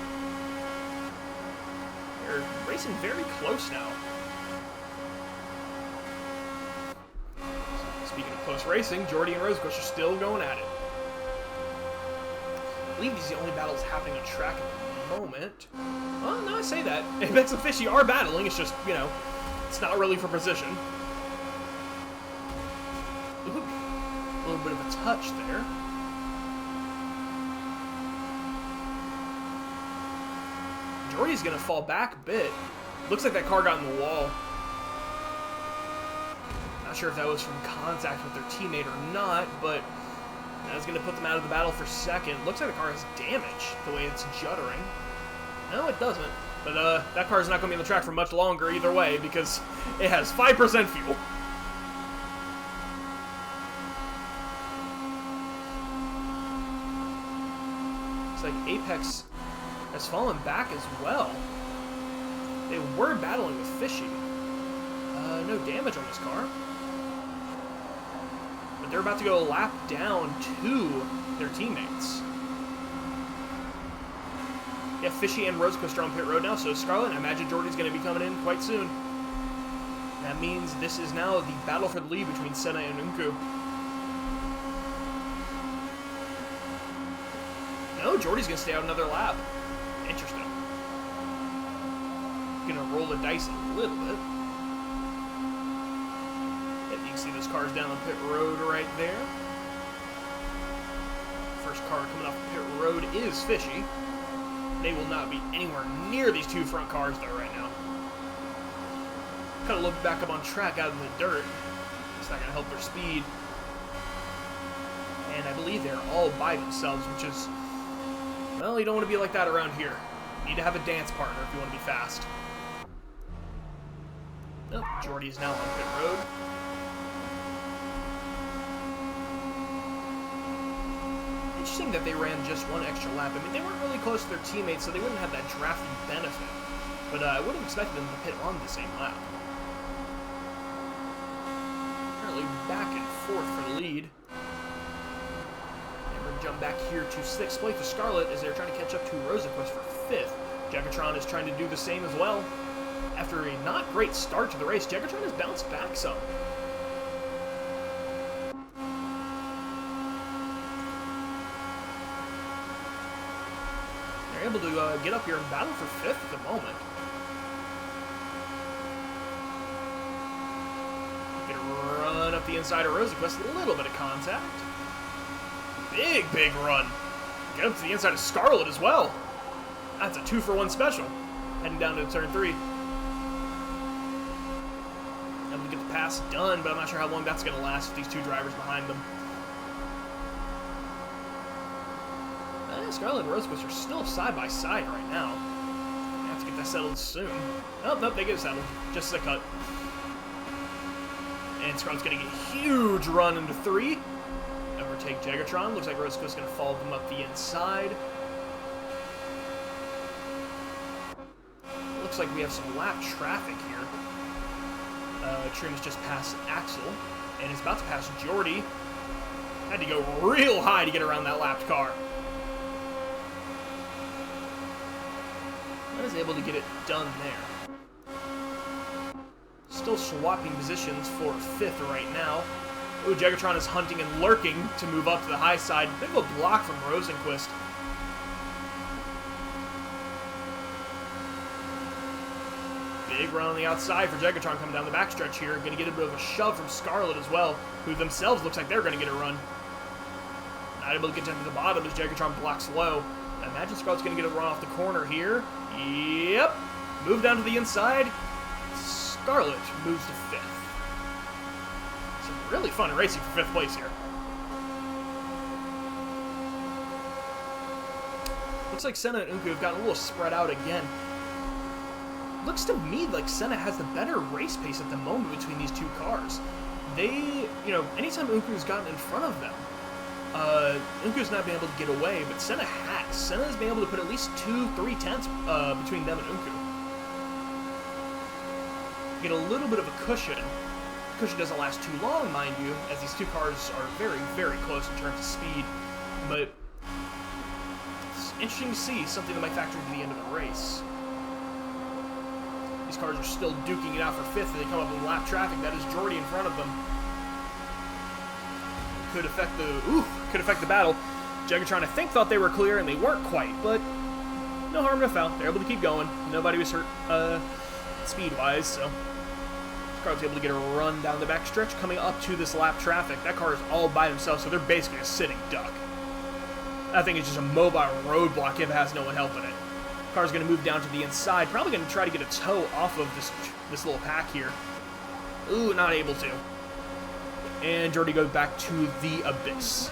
They're racing very close now. Speaking of close racing, Jordy and Rosenquist are still going at it. I believe these are the only battles happening on track at the moment. Well, no, I say that. FVEC and Fishy are battling, it's just, you know, it's not really for position. Ooh, a little bit of a touch there. Jordy's going to fall back a bit. Looks like that car got in the wall. Not sure if that was from contact with their teammate or not, but that's going to put them out of the battle for second. Looks like the car has damage, the way it's juddering. No, it doesn't. But that car is not going to be on the track for much longer either way, because it has 5% fuel. Looks like Apex has fallen back as well. They were battling with Fishy. No damage on this car. But they're about to go a lap down to their teammates. Yeah, Fishy and Rosenquist are on pit road now, so Scarlett, I imagine Jordy's going to be coming in quite soon. That means this is now the battle for the lead between Senna and Unku. No, Jordy's going to stay out another lap. Interesting. Gonna roll the dice a little bit. Yep, you can see those cars down on pit road right there. First car coming off pit road is Fishy. They will not be anywhere near these two front cars though right now. Kind of look back up on track out of the dirt. It's not gonna help their speed. And I believe they're all by themselves, which is, well, you don't want to be like that around here. You need to have a dance partner if you want to be fast. Oh, Jordy's now on pit road. Interesting that they ran just one extra lap. I mean, they weren't really close to their teammates, so they wouldn't have that drafting benefit. But I would have expected them to pit on the same lap. Apparently back and forth for the lead. And we're going to jump back here to 6th place to Scarlett as they're trying to catch up to Rosenquist for 5th. Jagatron is trying to do the same as well. After a not great start to the race, Jagatron has bounced back some. They're able to get up here and battle for 5th at the moment. Gonna run up the inside of Rosenquist, a little bit of contact. Big, big run. Get up to the inside of Scarlett as well. That's a 2-for-1 special. Heading down to turn 3. Able to get the pass done, but I'm not sure how long that's going to last with these two drivers behind them. Scarlett and Rosenquist are still side by side right now. They have to get that settled soon. Oh, nope, they get it settled. Just as a cut. And Scarlet's going to get a huge run into 3. Overtake Jagatron. Looks like Rosequist's going to follow them up the inside. Looks like we have some lap traffic here. Trim is just past Axel, and is about to pass Jordy. Had to go real high to get around that lapped car. I was able to get it done there. Still swapping positions for 5th right now. Ooh, Jagatron is hunting and lurking to move up to the high side. Bit of a block from Rosenquist. Big run on the outside for Jagatron coming down the backstretch here. Going to get a bit of a shove from Scarlet as well, who themselves looks like they're going to get a run. Not able to get down to the bottom as Jagatron blocks low. I imagine Scarlet's going to get a run off the corner here. Yep. Move down to the inside. Scarlet moves to 5th. Some really fun racing for 5th place here. Looks like Senna and Unku have gotten a little spread out again. Looks to me like Senna has the better race pace at the moment between these two cars. They, anytime Unku's gotten in front of them, Unku's not been able to get away, but Senna has. Senna's been able to put at least 2-3 tenths between them and Unku. Get a little bit of a cushion. The cushion doesn't last too long, mind you, as these two cars are very, very close in terms of speed. But it's interesting to see something that might factor into the end of the race. These cars are still duking it out for 5th as they come up in lap traffic. That is Jordy in front of them. Could affect the battle. Jagatron, I think, thought they were clear, and they weren't quite, but no harm, no foul. They're able to keep going. Nobody was hurt speed-wise, so Scarlet's able to get a run down the backstretch coming up to this lap traffic. That car is all by themselves, so they're basically a sitting duck. I think it's just a mobile roadblock if it has no one helping it. Car's going to move down to the inside, probably going to try to get a toe off of this little pack here. Ooh, not able to. And Jordy goes back to the abyss.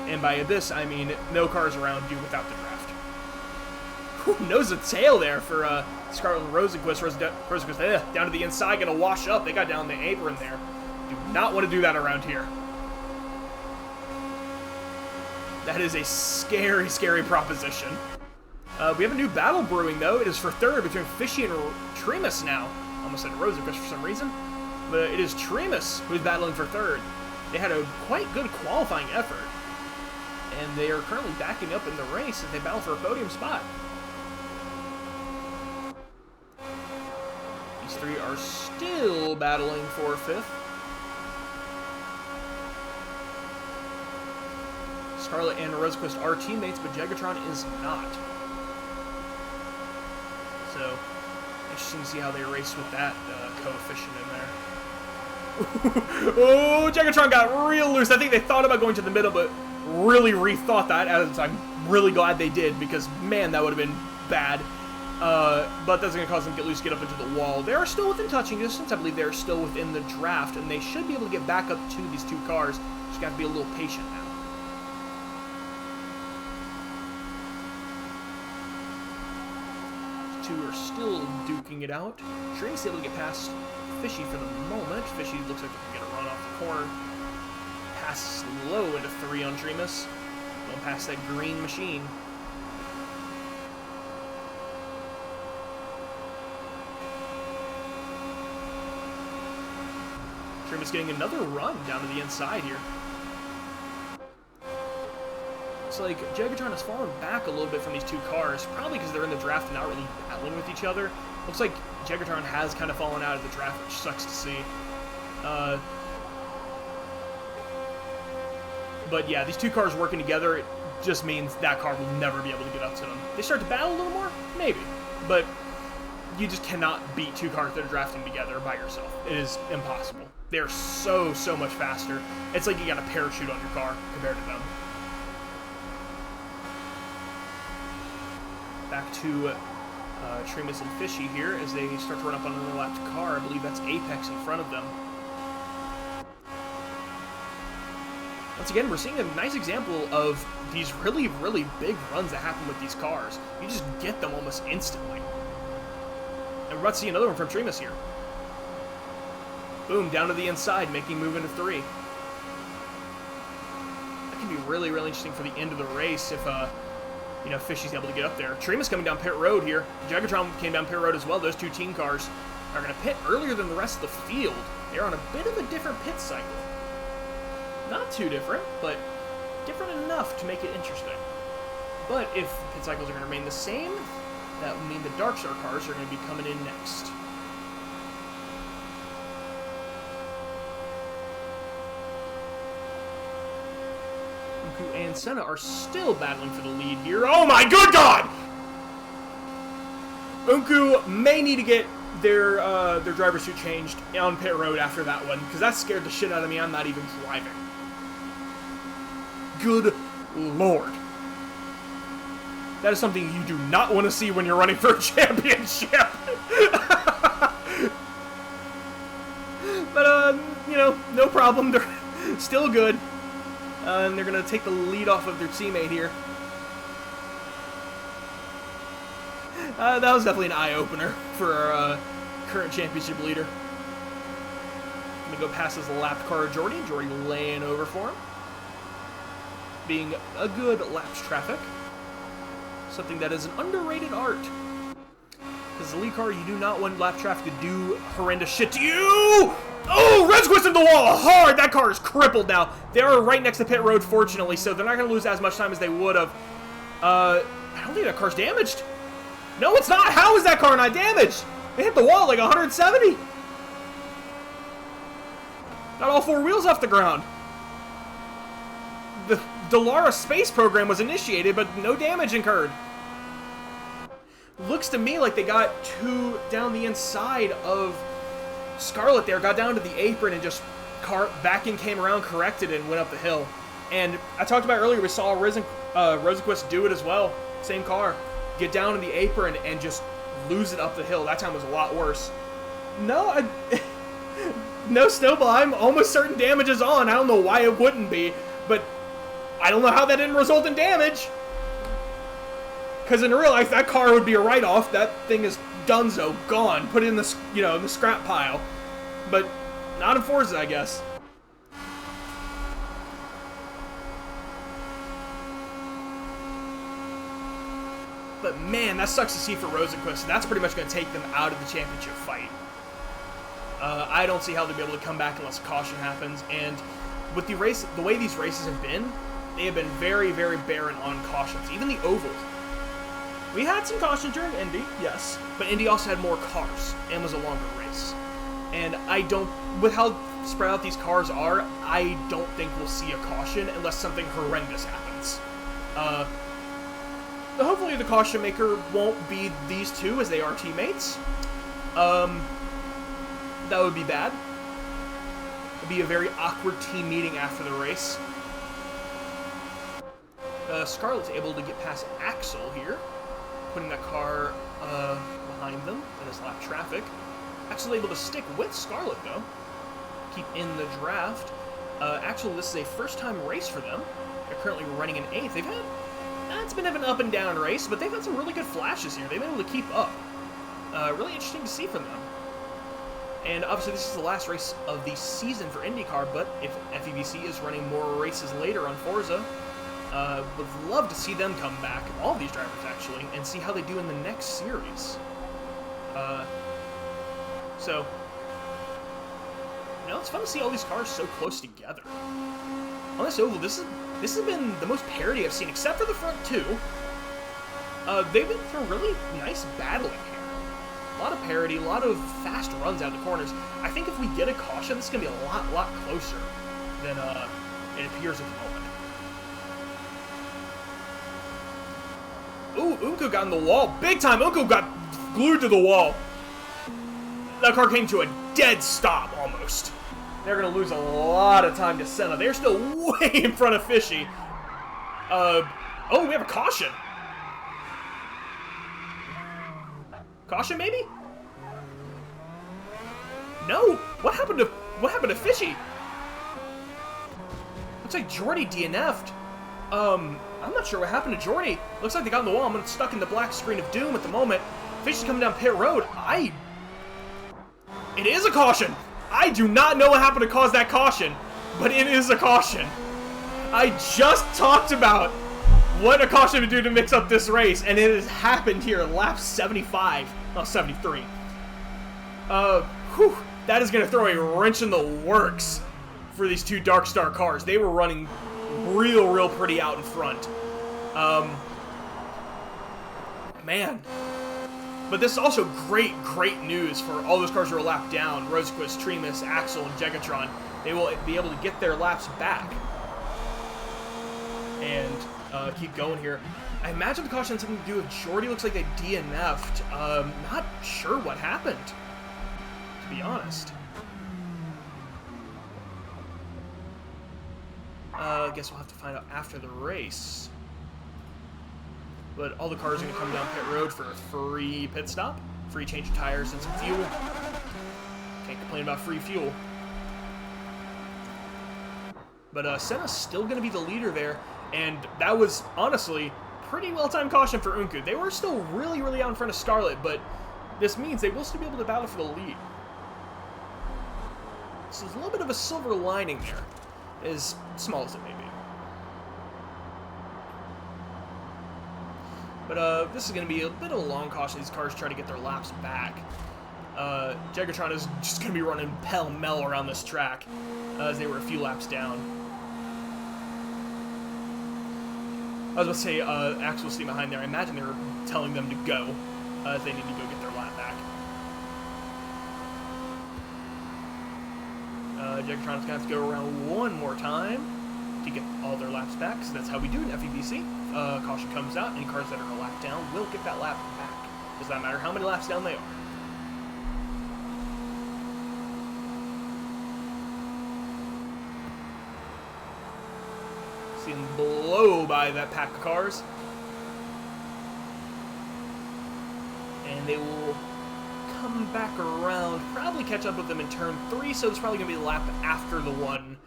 And by abyss, I mean no cars around you without the draft. Whew, nose to tail there for Scarlet and Rosenquist. Rosenquist down to the inside, going to wash up. They got down the apron there. Do not want to do that around here. That is a scary, scary proposition. We have a new battle brewing, though. It is for 3rd between Fishy and Tremus now. Almost said Rosenquist for some reason. But it is Tremus who's battling for 3rd. They had a quite good qualifying effort. And they are currently backing up in the race as they battle for a podium spot. These 3 are still battling for 5th. Scarlet and Rosequist are teammates, but Jagatron is not. So, interesting to see how they race with that coefficient in there. Oh, Jagatron got real loose. I think they thought about going to the middle, but really rethought that, as I'm really glad they did, because, man, that would have been bad. But that's going to cause them to get loose, get up into the wall. They are still within touching distance. I believe they are still within the draft, and they should be able to get back up to these 2 cars. Just got to be a little patient now. Two are still duking it out. Shrink's able to get past Fishy for the moment. Fishy looks like they can get a run off the corner. Pass slow into 3 on Tremus. Going past that green machine. Tremus getting another run down to the inside here. Looks like Jagatron has fallen back a little bit from these 2 cars, probably because they're in the draft and not really battling with each other. Looks like Jagatron has kind of fallen out of the draft, which sucks to see. But yeah, these 2 cars working together, it just means that car will never be able to get up to them. They start to battle a little more? Maybe. But you just cannot beat 2 cars that are drafting together by yourself. It is impossible. They're so much faster. It's like you got a parachute on your car compared to them. Back to Tremus and Fishy here as they start to run up on another lapped car. I believe that's Apex in front of them. Once again, we're seeing a nice example of these really, really big runs that happen with these cars. You just get them almost instantly. And we're about to see another one from Tremas here. Boom, down to the inside, making move into 3. That can be really, really interesting for the end of the race if, you know, Fishy's able to get up there. Tremas coming down pit road here. Jagatron came down pit road as well. Those two team cars are going to pit earlier than the rest of the field. They're on a bit of a different pit cycle. Not too different, but different enough to make it interesting. But if pit cycles are going to remain the same, that would mean the Darkstar cars are going to be coming in next. Unku and Senna are still battling for the lead here. Oh my good God! Unku may need to get their driver suit changed on pit road after that one, because that scared the shit out of me. I'm not even driving. Good Lord. That is something you do not want to see when you're running for a championship. But, you know, no problem. They're still good. And they're going to take the lead off of their teammate here. That was definitely an eye-opener for our current championship leader. I'm going to go past his lapped car, Jordy. Jordy laying over for him. Being a good laps traffic. Something that is an underrated art. Because the lead car, you do not want lap traffic to do horrendous shit to you! Oh, Redsquist in the wall hard! That car is crippled now. They are right next to pit road, fortunately, so they're not going to lose as much time as they would have. I don't think that car's damaged. No, it's not! How is that car not damaged? They hit the wall like 170. Got all 4 wheels off the ground. The Delara space program was initiated, but no damage incurred. Looks to me like they got 2 down the inside of Scarlet there, got down to the apron and just backing came around, corrected it, and went up the hill. And I talked about earlier, we saw Rosenquist do it as well. Same car. Get down to the apron and just lose it up the hill. That time was a lot worse. No, no Snowball. I'm almost certain damage is on. I don't know why it wouldn't be, but I don't know how that didn't result in damage. Because in real life, that car would be a write-off. That thing is donezo, gone. Put it in the, you know, the scrap pile. But not in Forza, I guess. But man, that sucks to see for Rosenquist. That's pretty much going to take them out of the championship fight. I don't see how they'll be able to come back unless a caution happens. And with the way these races have been, they have been very, very barren on cautions. Even the ovals. We had some cautions during Indy, yes, but Indy also had more cars and was a longer race. And I don't, with how spread out these cars are, I don't think we'll see a caution unless something horrendous happens. Hopefully the caution maker won't be these two, as they are teammates. That would be bad. It'd be a very awkward team meeting after the race. Scarlett's able to get past Axel here, putting that car behind them in his lap traffic. Axel able to stick with Scarlett, though. Keep in the draft. Axel, this is a first-time race for them. They're currently running an 8th. They've had... it's been an up-and-down race, but they've had some really good flashes here. They've been able to keep up. Really interesting to see from them. And obviously this is the last race of the season for IndyCar, but if FVEC is running more races later on Forza, would love to see them come back, all of these drivers actually, and see how they do in the next series. So, you know, it's fun to see all these cars so close together. On this oval, this has been the most parity I've seen, except for the front two. They've been through really nice battling here. A lot of parity, a lot of fast runs out of the corners. I think if we get a caution, this is going to be a lot closer than it appears at the moment. Ooh, Unku got in the wall. Big time, Unku got glued to the wall. That car came to a dead stop, almost. They're going to lose a lot of time to Senna. They're still way in front of Fishy. Oh, we have a caution. Caution, maybe? No. What happened to Fishy? Looks like Jordy DNF'd. I'm not sure what happened to Jordy. Looks like they got in the wall. I'm stuck in the black screen of doom at the moment. Fish is coming down pit road. It is a caution. I do not know what happened to cause that caution, but it is a caution. I just talked about what a caution to do to mix up this race, and it has happened here, lap 75, no, 73. That is going to throw a wrench in the works for these two Dark Star cars. They were running real pretty out in front. Man. But this is also great news for all those cars who are lapped down. Rosenqvist, Tremus, Axel, and Jegatron. They will be able to get their laps back. And keep going here. I imagine the caution had something to do with Jordy. Looks like they DNF'd. Not sure what happened, to be honest. I guess we'll have to find out after the race. But all the cars are going to come down pit road for a free pit stop, free change of tires and some fuel. Can't complain about free fuel. But Senna's still going to be the leader there, and that was, honestly, pretty well-timed caution for Unku. They were still really out in front of Scarlett, but this means they will still be able to battle for the lead. So there's a little bit of a silver lining there, as small as it may be. But this is going to be a bit of a long caution. These cars try to get their laps back. Jegatron is just going to be running pell-mell around this track as they were a few laps down. I was about to say, Axel was sitting behind there. I imagine they were telling them to go as they need to go get their lap back. Jegatron's going to have to go around one more time to get all their laps back, because that's how we do in FVEC. Caution comes out, any cars that are a lap down will get that lap back. Does not matter how many laps down they are. Seen blow by that pack of cars. And they will come back around, probably catch up with them in turn 3, so it's probably going to be the lap after the one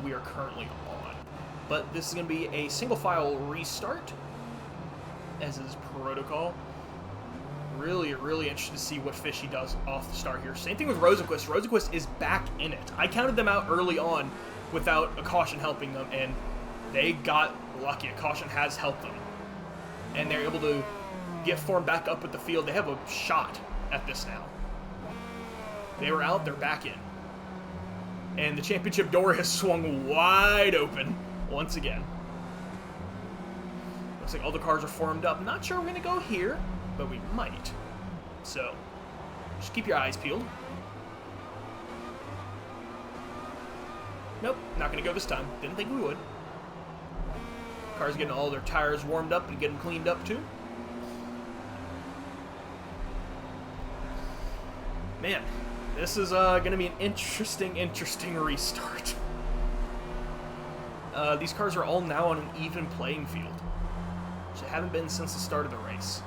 we are currently on. But this is going to be a single file restart, as is protocol. Really interested to see what Fishy does off the start here. Same thing with Rosenqvist. Rosenqvist is back in it. I counted them out early on without a caution helping them, and they got lucky. A caution has helped them. And they're able to get formed back up with the field. They have a shot at this now. They were out, they're back in. And the championship door has swung wide open once again. Looks like all the cars are formed up. Not sure we're going to go here, but we might. So, just keep your eyes peeled. Nope, not going to go this time. Didn't think we would. Cars getting all their tires warmed up and getting cleaned up too. Man, this is going to be an interesting restart. These cars are all now on an even playing field, which they haven't been since the start of the race.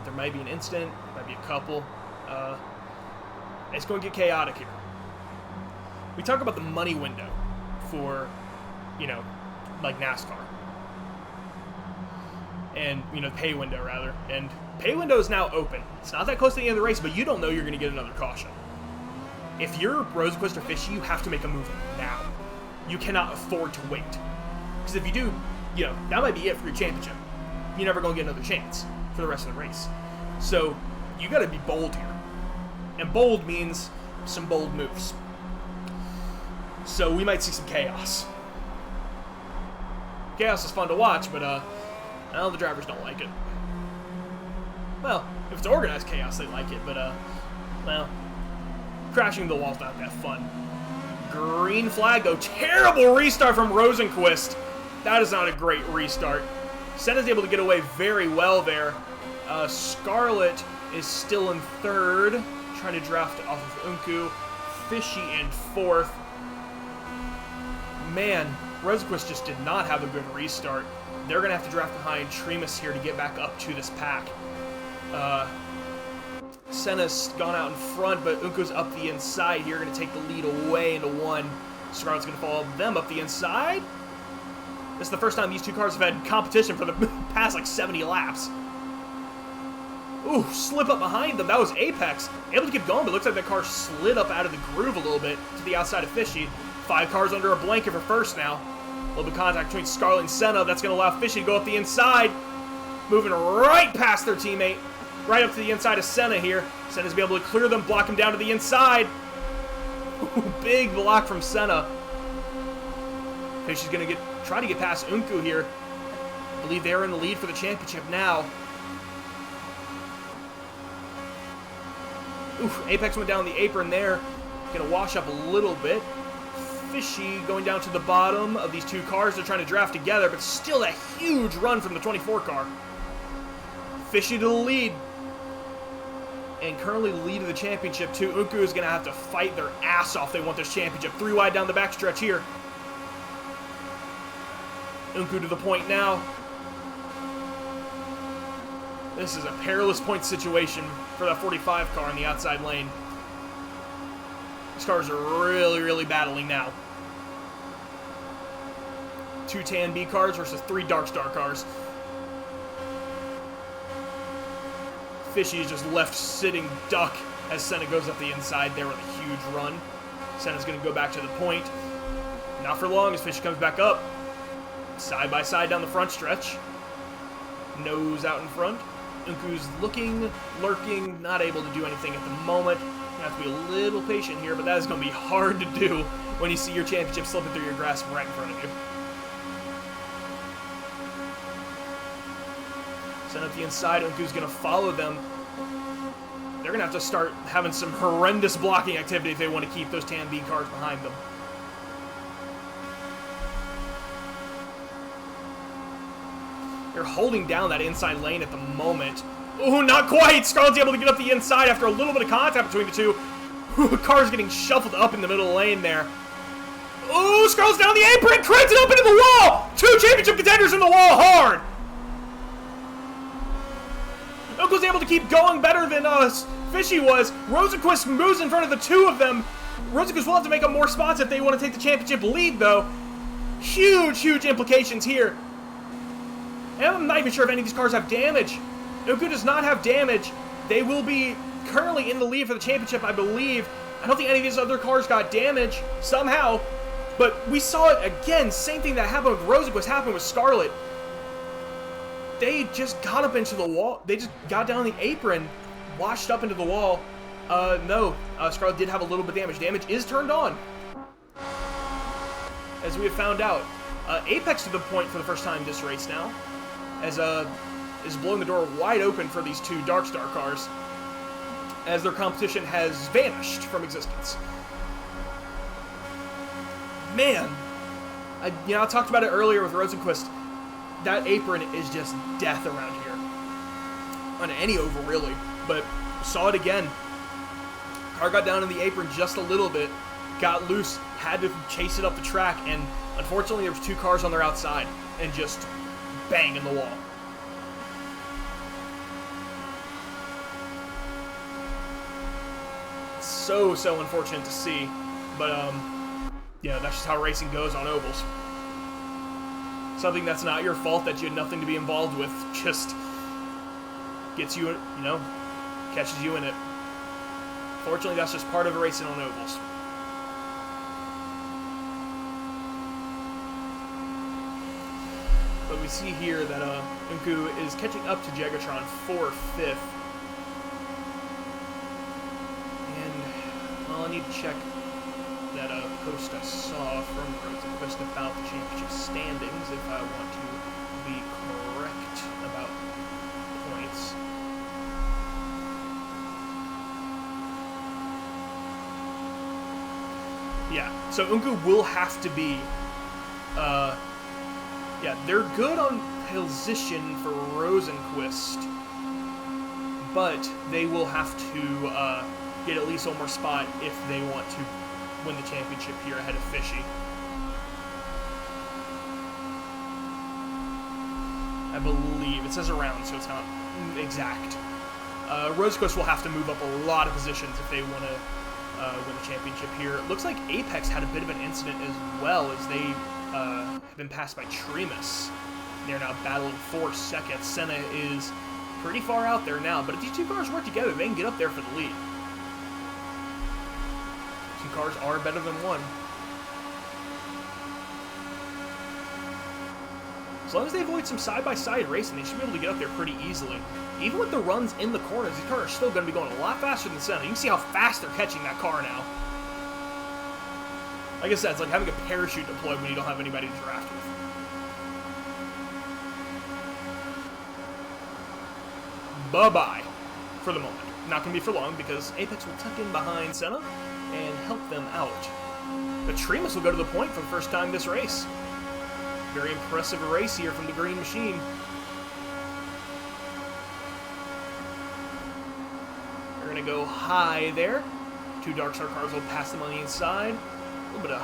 There might be an incident, might be a couple. It's going to get chaotic here. We talk about the money window for, like NASCAR. And, pay window, rather. And pay window is now open. It's not that close to the end of the race, but you don't know you're going to get another caution. If you're Rosenqvist or Fishy, you have to make a move now. You cannot afford to wait. Because if you do, that might be it for your championship. You're never going to get another chance for the rest of the race. So, you got to be bold here. And bold means some bold moves. So, we might see some chaos. Chaos is fun to watch, but, well, the drivers don't like it. Well, if it's organized chaos, they like it, but, well, crashing the wall's not that fun. Green flag, though. Terrible restart from Rosenqvist. That is not a great restart. Senna's able to get away very well there. Scarlett is still in third, trying to draft off of Unku. Fishy in fourth. Man, Rosenqvist just did not have a good restart. They're going to have to draft behind Tremus here to get back up to this pack. Senna's gone out in front, but Unku's up the inside here, going to take the lead away into one. Scarlett's going to follow them up the inside. This is the first time these two cars have had competition for the past, 70 laps. Ooh, slip up behind them. That was Apex. Able to keep going, but looks like the car slid up out of the groove a little bit to the outside of Fishy. 5 cars under a blanket for first now. A little bit of contact between Scarlett and Senna. That's going to allow Fishy to go up the inside. Moving right past their teammate. Right up to the inside of Senna here. Senna's be able to clear them, block him down to the inside. Ooh, big block from Senna. Fishy's going to try to get past Unku here. I believe they're in the lead for the championship now. Oof, Apex went down the apron there. Going to wash up a little bit. Fishy going down to the bottom of these 2 cars. They're trying to draft together, but still a huge run from the 24 car. Fishy to the lead. And currently the lead of the championship, too. Unku is going to have to fight their ass off. They want this championship. 3 wide down the backstretch here. Unku to the point now. This is a perilous point situation for that 45 car in the outside lane. These cars are really, really battling now. 2 Tan B cars versus 3 Dark Star cars. Fishy is just left sitting duck as Senna goes up the inside there with a huge run. Senna's going to go back to the point. Not for long as Fishy comes back up. Side by side down the front stretch. Nose out in front. Unku's looking, lurking, not able to do anything at the moment. You have to be a little patient here, but that is going to be hard to do when you see your championship slipping through your grasp right in front of you. Send up the inside. Unku's going to follow them. They're going to have to start having some horrendous blocking activity if they want to keep those Tan B cars behind them. They're holding down that inside lane at the moment. Ooh, not quite! Scarlett's able to get up the inside after a little bit of contact between the 2. Ooh, car's getting shuffled up in the middle of the lane there. Ooh, Scarlett's down the apron! Cranks it up into the wall! 2 championship contenders in the wall hard! Unku's able to keep going better than Fishy was. Rosenquist moves in front of the 2 of them. Rosenquist will have to make up more spots if they want to take the championship lead, though. Huge, huge implications here. And I'm not even sure if any of these cars have damage. Unku does not have damage. They will be currently in the lead for the championship, I believe. I don't think any of these other cars got damage somehow. But we saw it again. Same thing that happened with Rosenquist happened with Scarlett. They just got up into the wall. They just got down the apron, washed up into the wall. No, Scarlett did have a little bit of damage. Damage is turned on, as we have found out. Apex to the point for the first time this race now, as is blowing the door wide open for these 2 Dark Star cars, as their competition has vanished from existence. Man, I talked about it earlier with Rosenquist. That apron is just death around here. On any oval, really. But saw it again. Car got down in the apron just a little bit. Got loose. Had to chase it up the track. And unfortunately, there was 2 cars on their outside. And just bang in the wall. So unfortunate to see. But, yeah, that's just how racing goes on ovals. Something that's not your fault, that you had nothing to be involved with, just gets you, catches you in it. Fortunately, that's just part of racing on ovals. But we see here that Unku is catching up to Jagatron for 5th. And, well, I need to check that post I saw from Rosenquist about the championship standings if I want to be correct about points. Yeah, so Unku will have to be, yeah, they're good on position for Rosenquist, but they will have to get at least one more spot if they want to win the championship here ahead of Fishy. I believe. It says around, so it's not exact. Rosenquist will have to move up a lot of positions if they want to win the championship here. It looks like Apex had a bit of an incident as well, as they have been passed by Tremus. They're now battling for second. Senna is pretty far out there now, but if these two cars work together, they can get up there for the lead. Two cars are better than one. As long as they avoid some side-by-side racing, they should be able to get up there pretty easily. Even with the runs in the corners, these cars are still going to be going a lot faster than Senna. You can see how fast they're catching that car now. Like I said, it's like having a parachute deployed when you don't have anybody to draft with. Bye-bye for the moment. Not going to be for long because Apex will tuck in behind Senna and help them out. But Tremus will go to the point for the first time this race. Very impressive race here from the Green Machine. They're going to go high there. Two Dark Star cars will pass them on the inside. A little bit of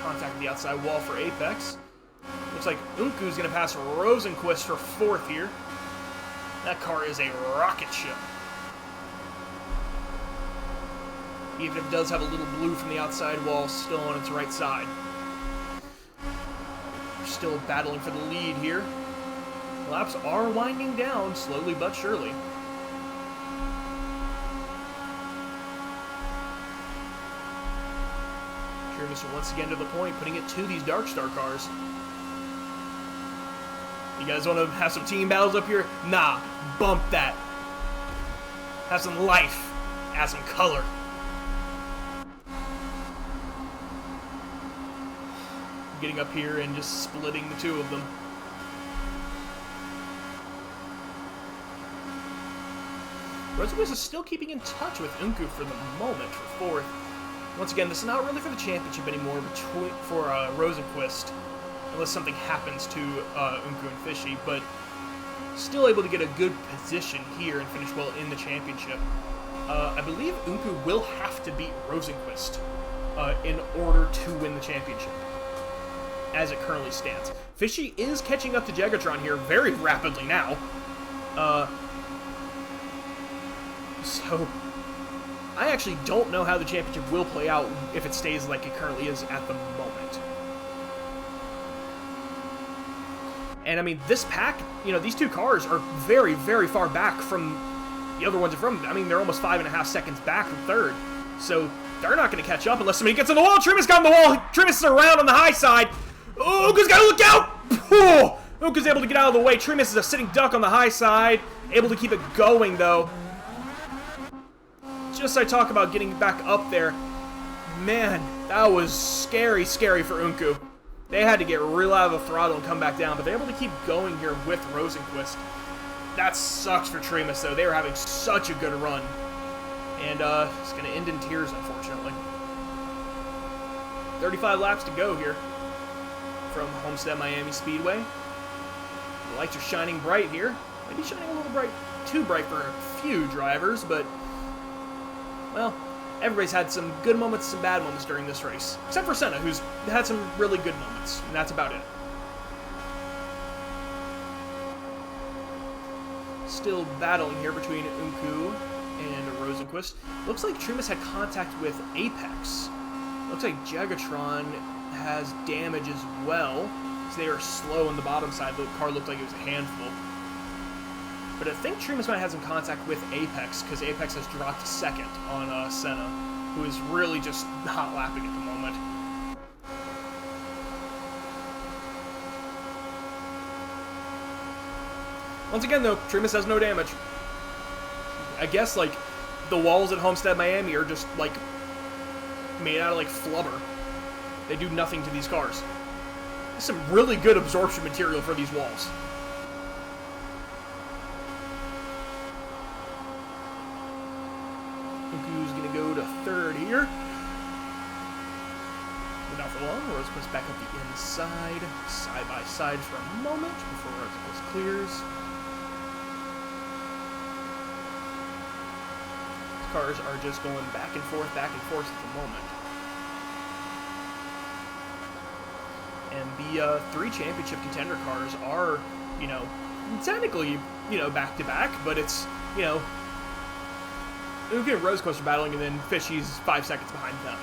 contact with the outside wall for Apex. Looks like Unku's going to pass Rosenquist for fourth here. That car is a rocket ship. Even if it does have a little blue from the outside wall, still on its right side. We're still battling for the lead here. Laps are winding down, slowly but surely. Tremus once again to the point, putting it to these Dark Star cars. You guys want to have some team battles up here? Nah, bump that. Have some life. Add some color. Getting up here and just splitting the two of them. Rosenquist is still keeping in touch with Unku for the moment for fourth. Once again, this is not really for the championship anymore for Rosenquist, unless something happens to Unku and Fishy, but still able to get a good position here and finish well in the championship. I believe Unku will have to beat Rosenquist in order to win the championship, as it currently stands. Fishy is catching up to Jagatron here very rapidly now. So I actually don't know how the championship will play out if it stays like it currently is at the moment. And I mean, this pack, you know, these two cars are very, very far back from the other ones in front of them. I mean, they're almost 5.5 seconds back from third. So they're not going to catch up unless somebody gets on the wall. Tremus got on the wall. Tremus is around on the high side. Oh, Unku's got to look out. Oh, Unku's able to get out of the way. Tremus is a sitting duck on the high side. Able to keep it going, though. Just I talk about getting back up there. Man, that was scary, scary for Unku. They had to get real out of the throttle and come back down, but they're able to keep going here with Rosenquist. That sucks for Tremus, though. They were having such a good run. And it's going to end in tears, unfortunately. 35 laps to go here from Homestead Miami Speedway. The lights are shining bright here. Maybe shining a little bright, too bright for a few drivers, but well, everybody's had some good moments, some bad moments during this race. Except for Senna, who's had some really good moments, and that's about it. Still battling here between Unku and Rosenquist. Looks like Tremus had contact with Apex. Looks like Jagatron has damage as well, so they are slow on the bottom side. The car looked like it was a handful. But I think Tremus might have some contact with Apex, because Apex has dropped to second on Senna, who is really just not lapping at the moment. Once again, though, Tremus has no damage. I guess, like, the walls at Homestead Miami are just, like, made out of, like, flubber. They do nothing to these cars. There's some really good absorption material for these walls. Unku's going to go to third here. But not for long. Rosenquist back up the inside, side by side for a moment before Rosenquist clears. These cars are just going back and forth at the moment. And the three championship contender cars are, you know, technically, you know, back to back, but it's, you know, Unku and Rosenquist are battling, and then Fishy's 5 seconds behind them.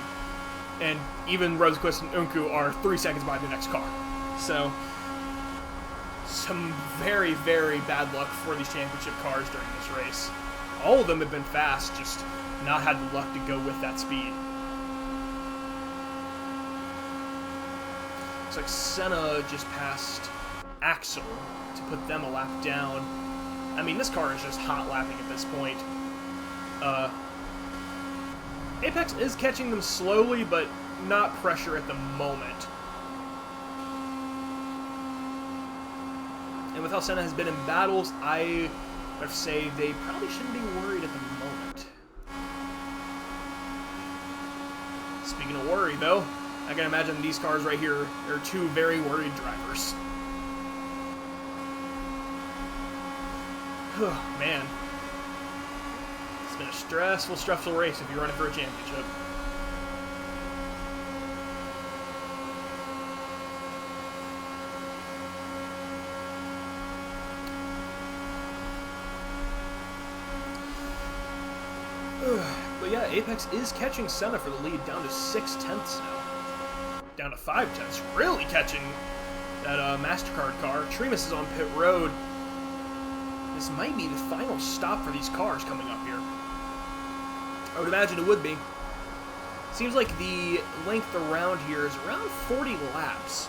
And even Rosenquist and Unku are 3 seconds behind the next car. So, some very, very bad luck for these championship cars during this race. All of them have been fast, just not had the luck to go with that speed. Looks like Senna just passed Axel to put them a lap down. I mean, this car is just hot lapping at this point. Apex is catching them slowly, but not pressure at the moment. And with how Senna has been in battles, I would say they probably shouldn't be worried at the moment. Speaking of worry, though, I can imagine these cars right here are two very worried drivers. Oh, man. It's been a stressful, stressful race if you're running for a championship. But yeah, Apex is catching Senna for the lead, down to 6/10 now. Down to 5/10, really catching that MasterCard car. Tremus is on pit road. This might be the final stop for these cars coming up here. I would imagine it would be. Seems like the length around here is around 40 laps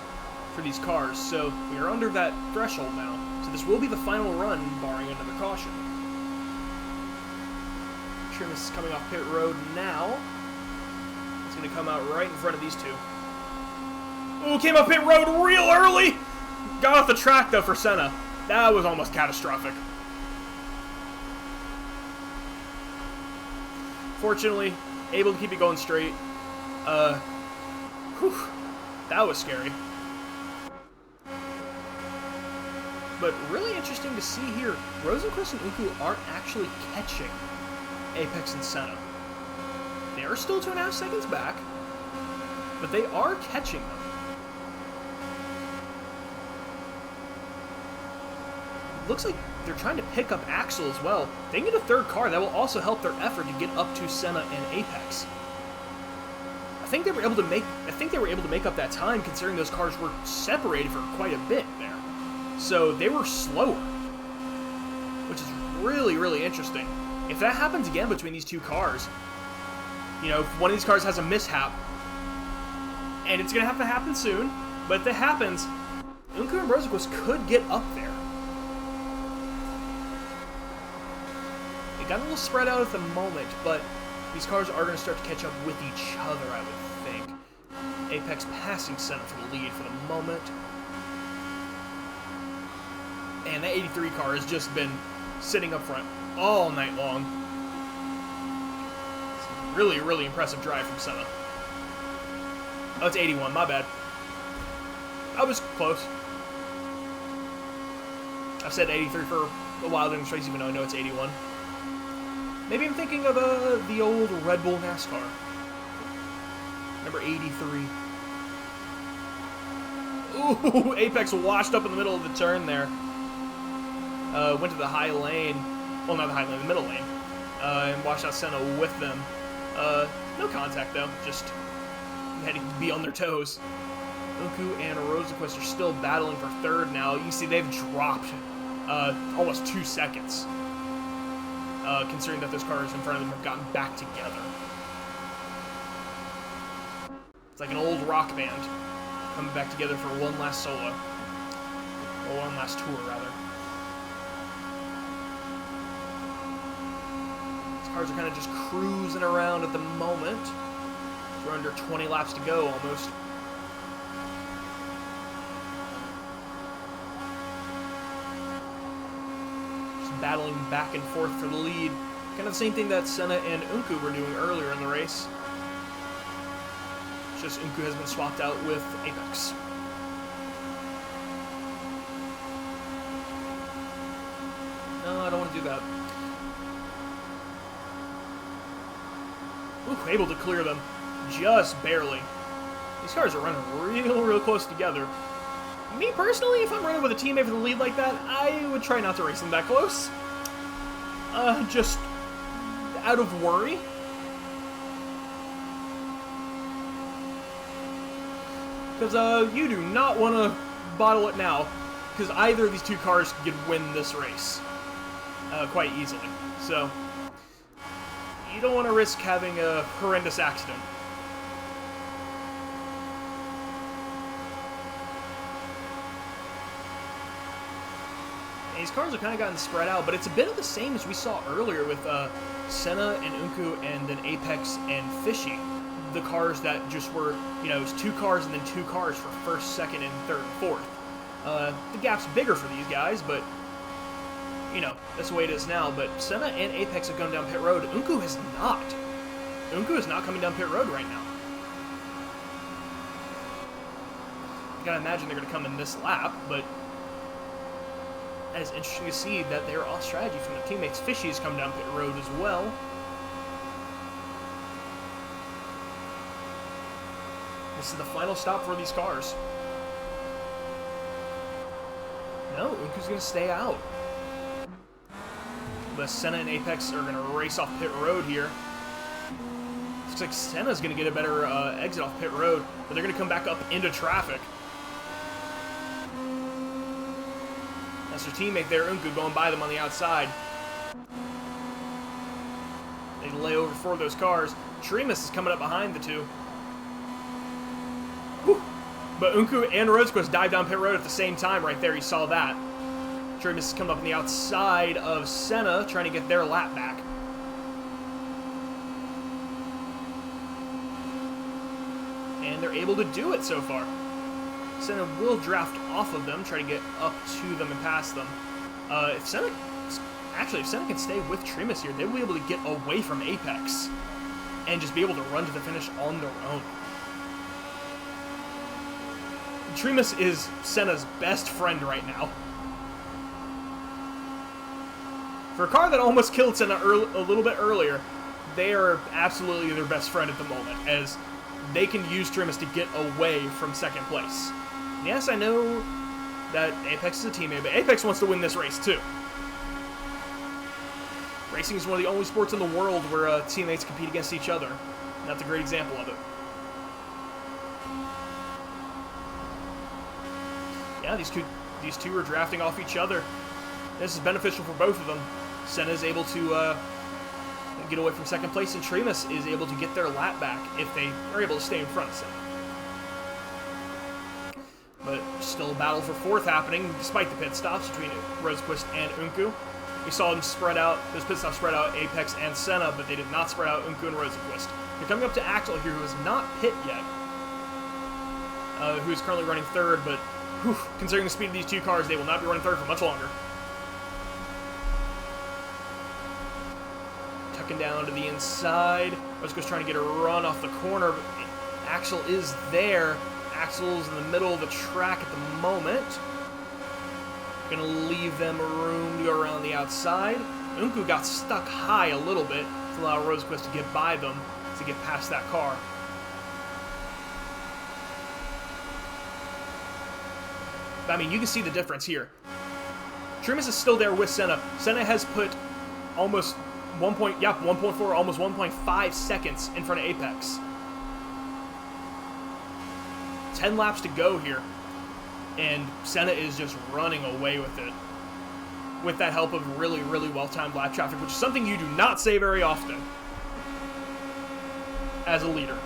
for these cars, so we are under that threshold now. So this will be the final run, barring another caution. Tremus is coming off pit road now. It's going to come out right in front of these two. Ooh, came up pit road real early! Got off the track, though, for Senna. That was almost catastrophic. Fortunately, able to keep it going straight. Whew, that was scary. But really interesting to see here, Rosenquist and Unku aren't actually catching Apex and Senna. They are still 2.5 seconds back, but they are catching them. Looks like they're trying to pick up Axel as well. They can get a third car. That will also help their effort to get up to Senna and Apex. I think they were able to make up that time, considering those cars were separated for quite a bit there. So they were slower, which is really, really interesting. If that happens again between these two cars, you know, if one of these cars has a mishap, and it's going to have to happen soon, but if that happens, Unku and Rosenquist could get up there. It got a little spread out at the moment, but these cars are going to start to catch up with each other, I would think. Apex passing Senna for the lead for the moment. And that 83 car has just been sitting up front all night long. It's really, really impressive drive from Senna. Oh, it's 81, my bad. I was close. I've said 83 for a while during this race, even though I know it's 81. Maybe I'm thinking of the old Red Bull NASCAR. Number 83. Ooh, Apex washed up in the middle of the turn there. Went to the high lane. Well, not the high lane, the middle lane. And washed out Senna with them. No contact, though. Just had to be on their toes. Unku and Rosenquist are still battling for third now. You see they've dropped almost 2 seconds. Considering that those cars in front of them have gotten back together. It's like an old rock band coming back together for one last solo. Or one last tour, rather. These cars are kind of just cruising around at the moment. We're under 20 laps to go, almost. Battling back and forth for the lead. Kind of the same thing that Senna and Unku were doing earlier in the race. It's just Unku has been swapped out with Apex. No, I don't want to do that. Ooh, able to clear them. Just barely. These cars are running real close together. Me personally, if I'm running with a teammate for the lead like that, I would try not to race them that close. Just out of worry. Because you do not want to bottle it now. because either of these two cars could win this race quite easily. So you don't want to risk having a horrendous accident. And these cars have kind of gotten spread out, but it's a bit of the same as we saw earlier with Senna and Unku and then Apex and Fishy. The cars that just were, you know, it was two cars and then two cars for first, second, and third and fourth. The gap's bigger for these guys, but, you know, that's the way it is now. But Senna and Apex have gone down pit road. Unku has not. Unku is not coming down pit road right now. I gotta imagine they're gonna come in this lap, but that is interesting to see that they're off strategy from their teammates. Fishy's come down pit road as well. This is the final stop for these cars. No, Unku's going to stay out. But Senna and Apex are going to race off pit road here. Looks like Senna's going to get a better exit off pit road, but they're going to come back up into traffic. That's their teammate there, Unku, going by them on the outside. They lay over four of those cars. Tremus is coming up behind the two. Whew. But Unku and Rosequist dive down pit road at the same time right there. You saw that. Tremus is coming up on the outside of Senna, trying to get their lap back. And they're able to do it so far. Senna will draft off of them, try to get up to them and past them. If Senna can stay with Tremus here, they will be able to get away from Apex and just be able to run to the finish on their own. Tremus is Senna's best friend right now. For a car that almost killed Senna a little bit earlier, they are absolutely their best friend at the moment, as they can use Tremus to get away from second place. And yes, I know that Apex is a teammate, but Apex wants to win this race too. Racing is one of the only sports in the world where teammates compete against each other, and that's a great example of it. Yeah, these two are drafting off each other. This is beneficial for both of them. Senna is able to get away from second place, and Tremus is able to get their lap back if they are able to stay in front of Senna. But still a battle for fourth happening, despite the pit stops between Rosequist and Unku. We saw them spread out, those pit stops spread out Apex and Senna, but they did not spread out Unku and Rosequist. They're coming up to Axel here, who is not pit yet, who is currently running third, but whew, considering the speed of these two cars, they will not be running third for much longer. Tucking down to the inside. Rosequist trying to get a run off the corner, but Axel is there. Axel's in the middle of the track at the moment. Gonna leave them room to go around the outside. Unku got stuck high a little bit to allow Rosequist to get by them to get past that car. I mean, you can see the difference here. Tremus is still there with Senna. Senna has put almost 1.4, almost 1.5 seconds in front of Apex. 10 laps to go here, and Senna is just running away with it, with that help of really, really well-timed lap traffic, which is something you do not say very often as a leader.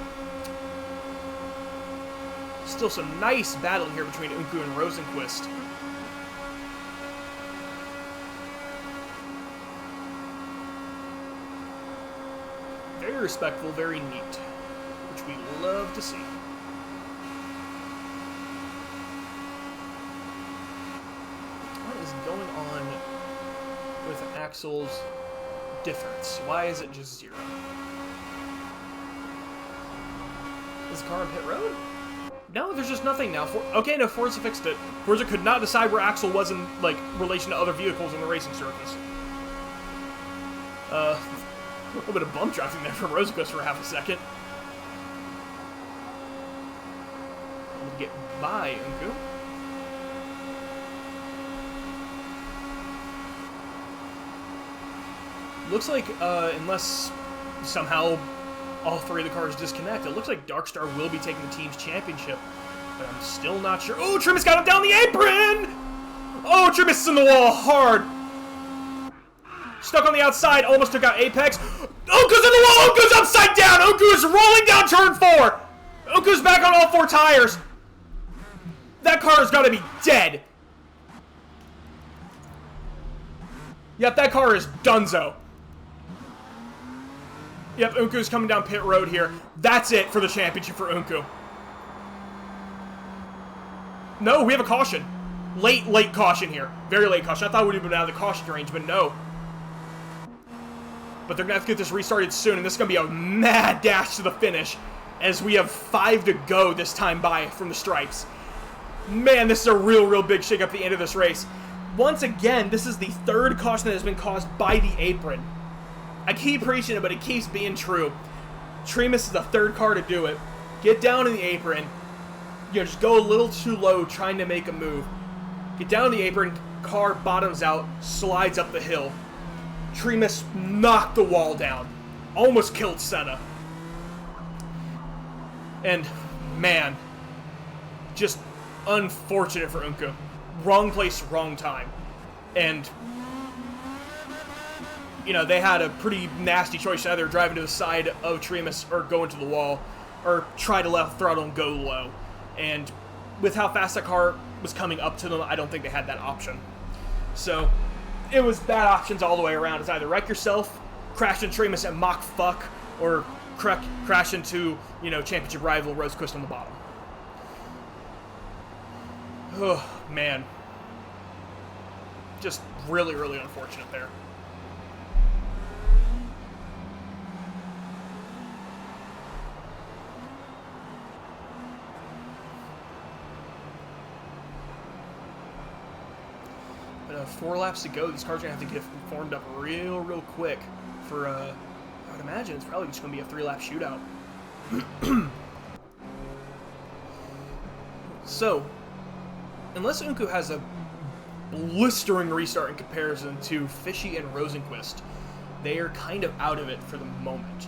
Still some nice battling here between Unku and Rosenquist. Very respectful, very neat, which we love to see. Going on with Axel's difference? Why is it just 0? Is the car on pit road? No, there's just nothing now. Okay, no, Forza fixed it. Forza could not decide where Axel was in, like, relation to other vehicles on the racing surface. A little bit of bump drafting there from Rosequist for half a second. Able to get by Unku. Looks like, unless somehow all three of the cars disconnect, it looks like Darkstar will be taking the team's championship, but I'm still not sure. Oh, Tremus got him down the apron! Oh, Trimus is in the wall hard. Stuck on the outside, almost took out Apex. Unku's in the wall, Unku's upside down. Unku is rolling down turn 4. Unku's back on all 4 tires. That car has got to be dead. Yep, that car is donezo. Yep, Unku's coming down pit road here. That's it for the championship for Unku. No, we have a caution. Late caution here. Very late caution. I thought we would have been out of the caution range, but no. But they're going to have to get this restarted soon, and this is going to be a mad dash to the finish as we have 5 to go this time by from the stripes. Man, this is a real big shake up at the end of this race. Once again, this is the 3rd caution that has been caused by the apron. I keep preaching it, but it keeps being true. Trimus is the 3rd car to do it. Get down in the apron. You know, just go a little too low trying to make a move. Get down in the apron, car bottoms out, slides up the hill. Trimus knocked the wall down. Almost killed Senna. And, man, just unfortunate for Unku. Wrong place, wrong time. And, you know, they had a pretty nasty choice. Either driving to the side of Trimus or go into the wall, or try to left throttle and go low. And with how fast that car was coming up to them, I don't think they had that option. So, it was bad options all the way around. It's either wreck yourself, crash into Trimus and mock fuck, or crash into, you know, championship rival Rosequist on the bottom. Oh, man. Just really unfortunate there. But 4 laps to go. These cars are going to have to get formed up real quick for, I would imagine it's probably just going to be a 3-lap shootout. So, unless Unku has a blistering restart in comparison to Fishy and Rosenquist, they are kind of out of it for the moment.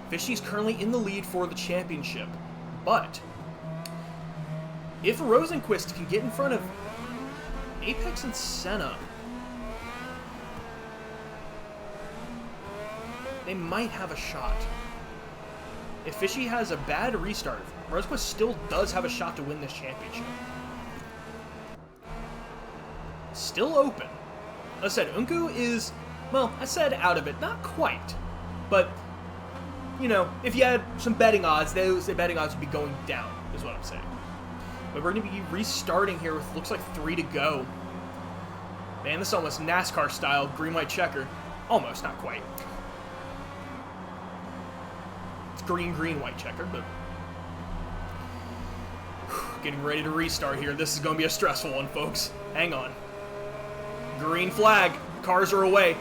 Fishy's currently in the lead for the championship, but if Rosenquist can get in front of Apex and Senna, they might have a shot. If Fishy has a bad restart, Rosequist still does have a shot to win this championship. Still open. Like I said, Unku is, well, I said out of it. Not quite. But, you know, if you had some betting odds, the betting odds would be going down, is what I'm saying. But we're going to be restarting here with, looks like 3 to go. Man, this is almost NASCAR style, green-white checker. Almost, not quite. It's green-white checker, but getting ready to restart here. This is going to be a stressful one, folks. Hang on. Green flag. Cars are away.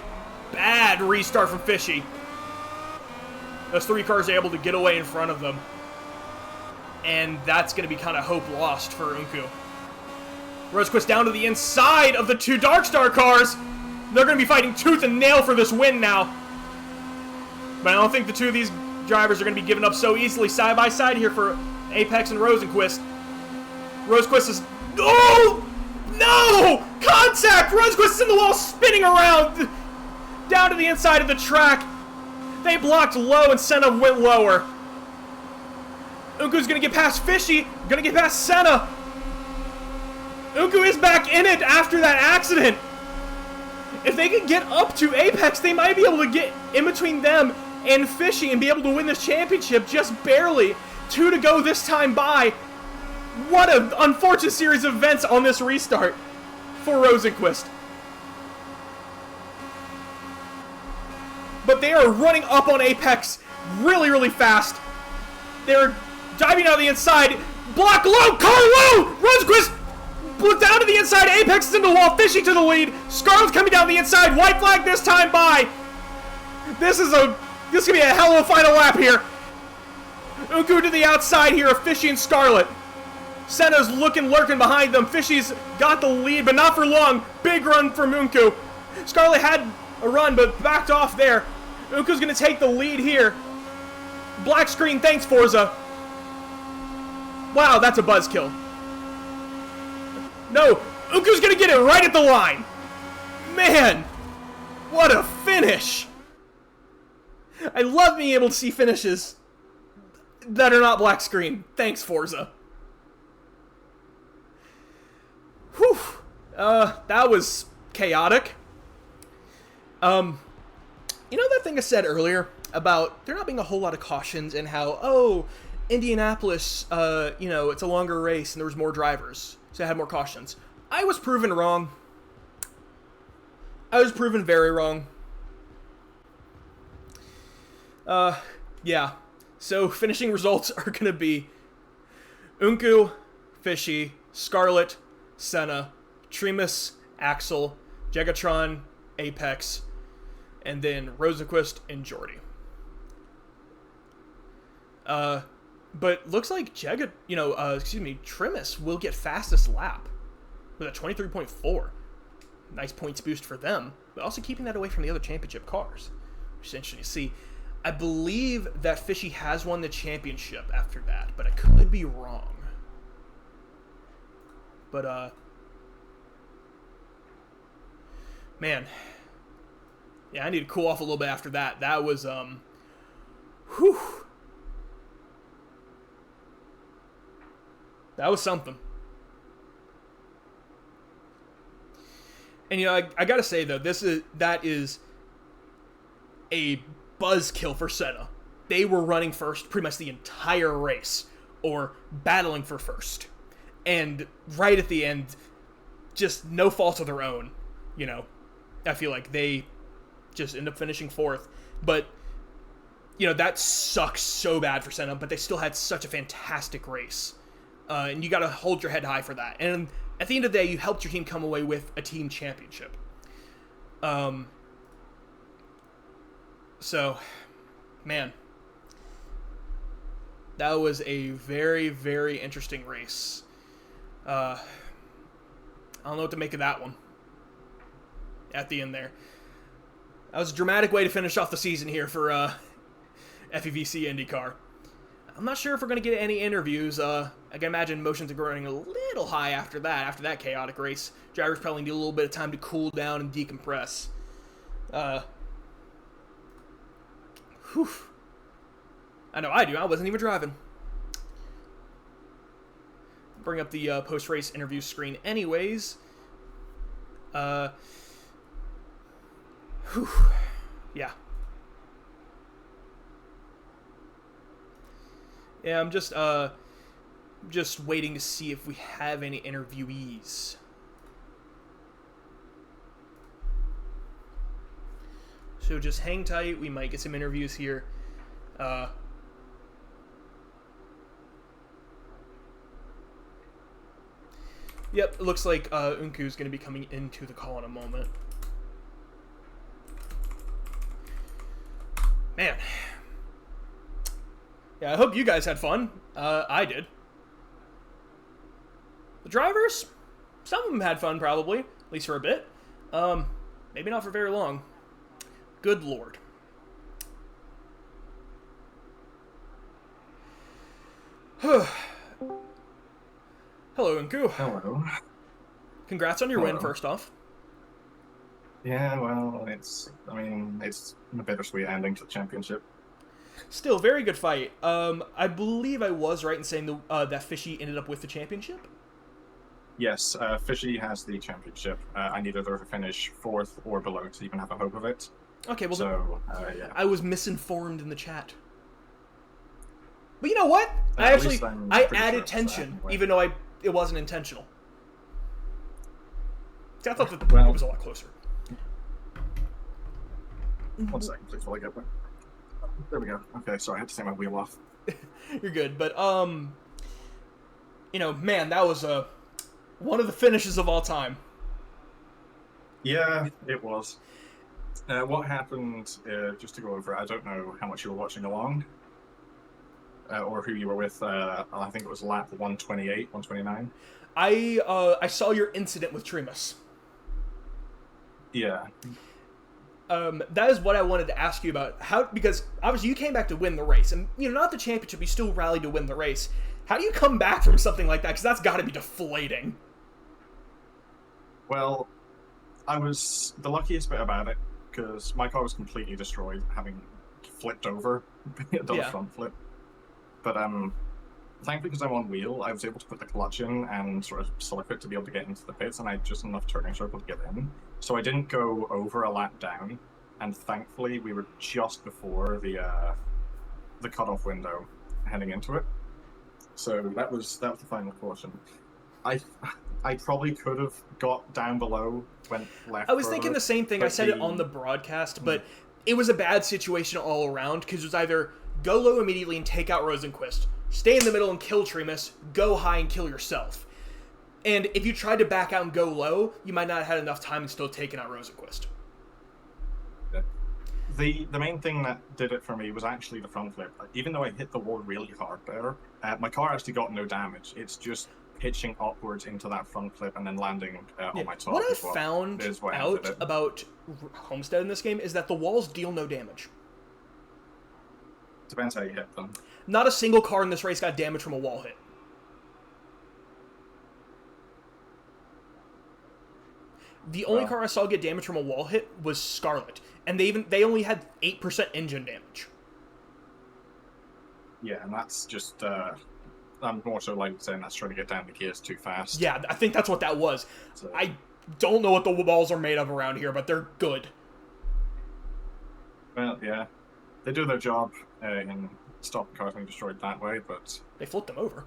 Bad restart from Fishy. Those 3 cars are able to get away in front of them. And that's going to be kind of hope lost for Unku. Rosequist down to the inside of the 2 Darkstar cars. They're going to be fighting tooth and nail for this win now. But I don't think the 2 of these drivers are going to be given up so easily side by side here for Apex and Rosenquist. Rosequist is... Oh! No! Contact! Rosequist is in the wall spinning around down to the inside of the track. They blocked low and Senna went lower. Unku's going to get past Fishy. Going to get past Senna. Unku is back in it after that accident. If they can get up to Apex, they might be able to get in between them and Fishy and be able to win this championship just barely. 2 to go this time by. What an unfortunate series of events on this restart for Rosenquist. But they are running up on Apex really fast. They're diving out the inside. Block low, car low! Rosenquist down to the inside. Apex is in the wall. Fishy to the lead. Scarlett's coming down the inside. White flag this time by. This is gonna be a hell of a final lap here. Unku to the outside here of Fishy and Scarlett. Senna's lurking behind them. Fishy's got the lead, but not for long. Big run from Unku. Scarlett had a run, but backed off there. Unku's going to take the lead here. Black screen, thanks, Forza. Wow, that's a buzzkill. No, Uko's gonna get it right at the line. Man, what a finish. I love being able to see finishes that are not black screen. Thanks, Forza. Whew. That was chaotic. You know that thing I said earlier about there not being a whole lot of cautions and how, Indianapolis, it's a longer race and there was more drivers, so I had more cautions. I was proven wrong. I was proven very wrong. Yeah. So finishing results are going to be Unku, Fishy, Scarlett, Senna, Tremus, Axel, Jegatron, Apex, and then Rosenquist and Jordy. But looks like Tremus will get fastest lap with a 23.4. Nice points boost for them, but also keeping that away from the other championship cars, which is interesting to see. I believe that Fishy has won the championship after that, but I could be wrong. But, man. Yeah, I need to cool off a little bit after that. That was, whew. That was something. And, I gotta say, though, that is a buzzkill for Senna. They were running first pretty much the entire race, or battling for first. And right at the end, just no fault of their own, I feel like they just end up finishing fourth. But, that sucks so bad for Senna, but they still had such a fantastic race. And you gotta hold your head high for that. And at the end of the day, you helped your team come away with a team championship. So, man, that was a very, very interesting race. I don't know what to make of that one at the end there. That was a dramatic way to finish off the season here for FVEC IndyCar. I'm not sure if we're going to get any interviews. I can imagine emotions are growing a little high after that chaotic race. Drivers probably need a little bit of time to cool down and decompress. Whew. I know I do. I wasn't even driving. Bring up the post-race interview screen anyways. Whew. Yeah. Yeah, I'm just waiting to see if we have any interviewees. So just hang tight. We might get some interviews here. Yep, it looks like Unku's going to be coming into the call in a moment. Man. Yeah, I hope you guys had fun. I did. The drivers? Some of them had fun, probably. At least for a bit. Maybe not for very long. Good lord. Hello, Unku. Hello. Congrats on your win, first off. Yeah, well, it's a bittersweet ending to the championship. Still, very good fight. I believe I was right in saying that Fishy ended up with the championship? Yes, Fishy has the championship. I needed her to finish fourth or below to even have a hope of it. Okay, well, so, yeah. I was misinformed in the chat. But you know what? I added tension, even though it wasn't intentional. See, I thought that the point was a lot closer. 1 second, please, while I get there. There we go. Okay, sorry, I had to take my wheel off. You're good, but, man, that was one of the finishes of all time. Yeah, it was. What happened, just to go over, I don't know how much you were watching along, or who you were with. I think it was lap 128, 129. I saw your incident with Tremus. Yeah. That is what I wanted to ask you about. Because obviously you came back to win the race, and not the championship, you still rallied to win the race. How do you come back from something like that? Because that's got to be deflating. Well, I was the luckiest bit about it because my car was completely destroyed, having flipped over, done a Yeah. front flip. But thankfully, because I'm on wheel, I was able to put the clutch in and sort of slip it to be able to get into the pits, and I had just enough turning circle to get in. So I didn't go over a lap down, and thankfully we were just before the cutoff window heading into it. So that was the final caution. I I probably could have got down below, went left. I was thinking the same thing. I said it on the broadcast, but it was a bad situation all around because it was either go low immediately and take out Rosenquist, stay in the middle and kill Tremus, go high and kill yourself. And if you tried to back out and go low, you might not have had enough time and still taken out Rosenquist. The main thing that did it for me was actually the front flip. Even though I hit the wall really hard there, my car actually got no damage. It's just pitching upwards into that front flip and then landing on my top. What I found out about Homestead in this game is that the walls deal no damage. Depends how you hit them. Not a single car in this race got damage from a wall hit. The only car I saw get damage from a wall hit was Scarlet, and they only had 8% engine damage. Yeah, and that's just I'm more so like saying that's trying to get down the gears too fast. Yeah, I think that's what that was. So, I don't know what the walls are made of around here, but they're good. Well, yeah, they do their job in stopping cars being destroyed that way, but they flipped them over.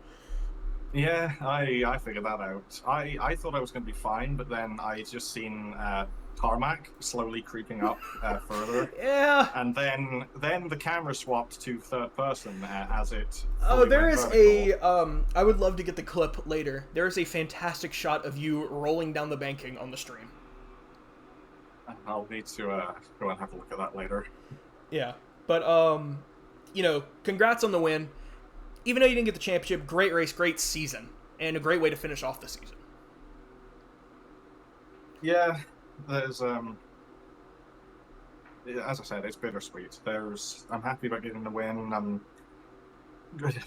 Yeah, I figured that out. I thought I was going to be fine, but then I just seen tarmac slowly creeping up further. Yeah. And then the camera swapped to third person as it. Oh, there is vertical. I would love to get the clip later. There is a fantastic shot of you rolling down the banking on the stream. I'll need to go and have a look at that later. Yeah, but congrats on the win. Even though you didn't get the championship, great race, great season, and a great way to finish off the season. Yeah, there's as I said, it's bittersweet. I'm happy about getting the win. I'm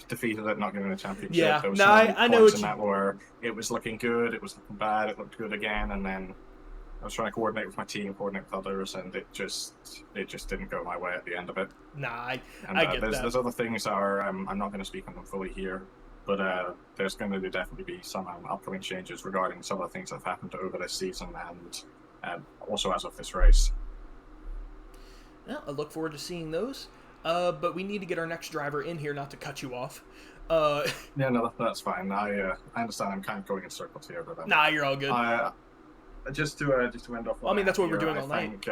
defeated at not getting a championship. Yeah, there was I know what in that where it was looking good, it was looking bad, it looked good again, and then I was trying to coordinate with my team, coordinate with others, and it just didn't go my way at the end of it. Nah, I get that. There's other things that are I'm not going to speak on them fully here, but there's going to definitely be some upcoming changes regarding some of the things that have happened over this season and also as of this race. Yeah, I look forward to seeing those. But we need to get our next driver in here, not to cut you off. Yeah, no, that's fine. I understand. I'm kind of going in circles here, but nah, you're all good. Just to end off. Well, I mean, that's what we're doing all night.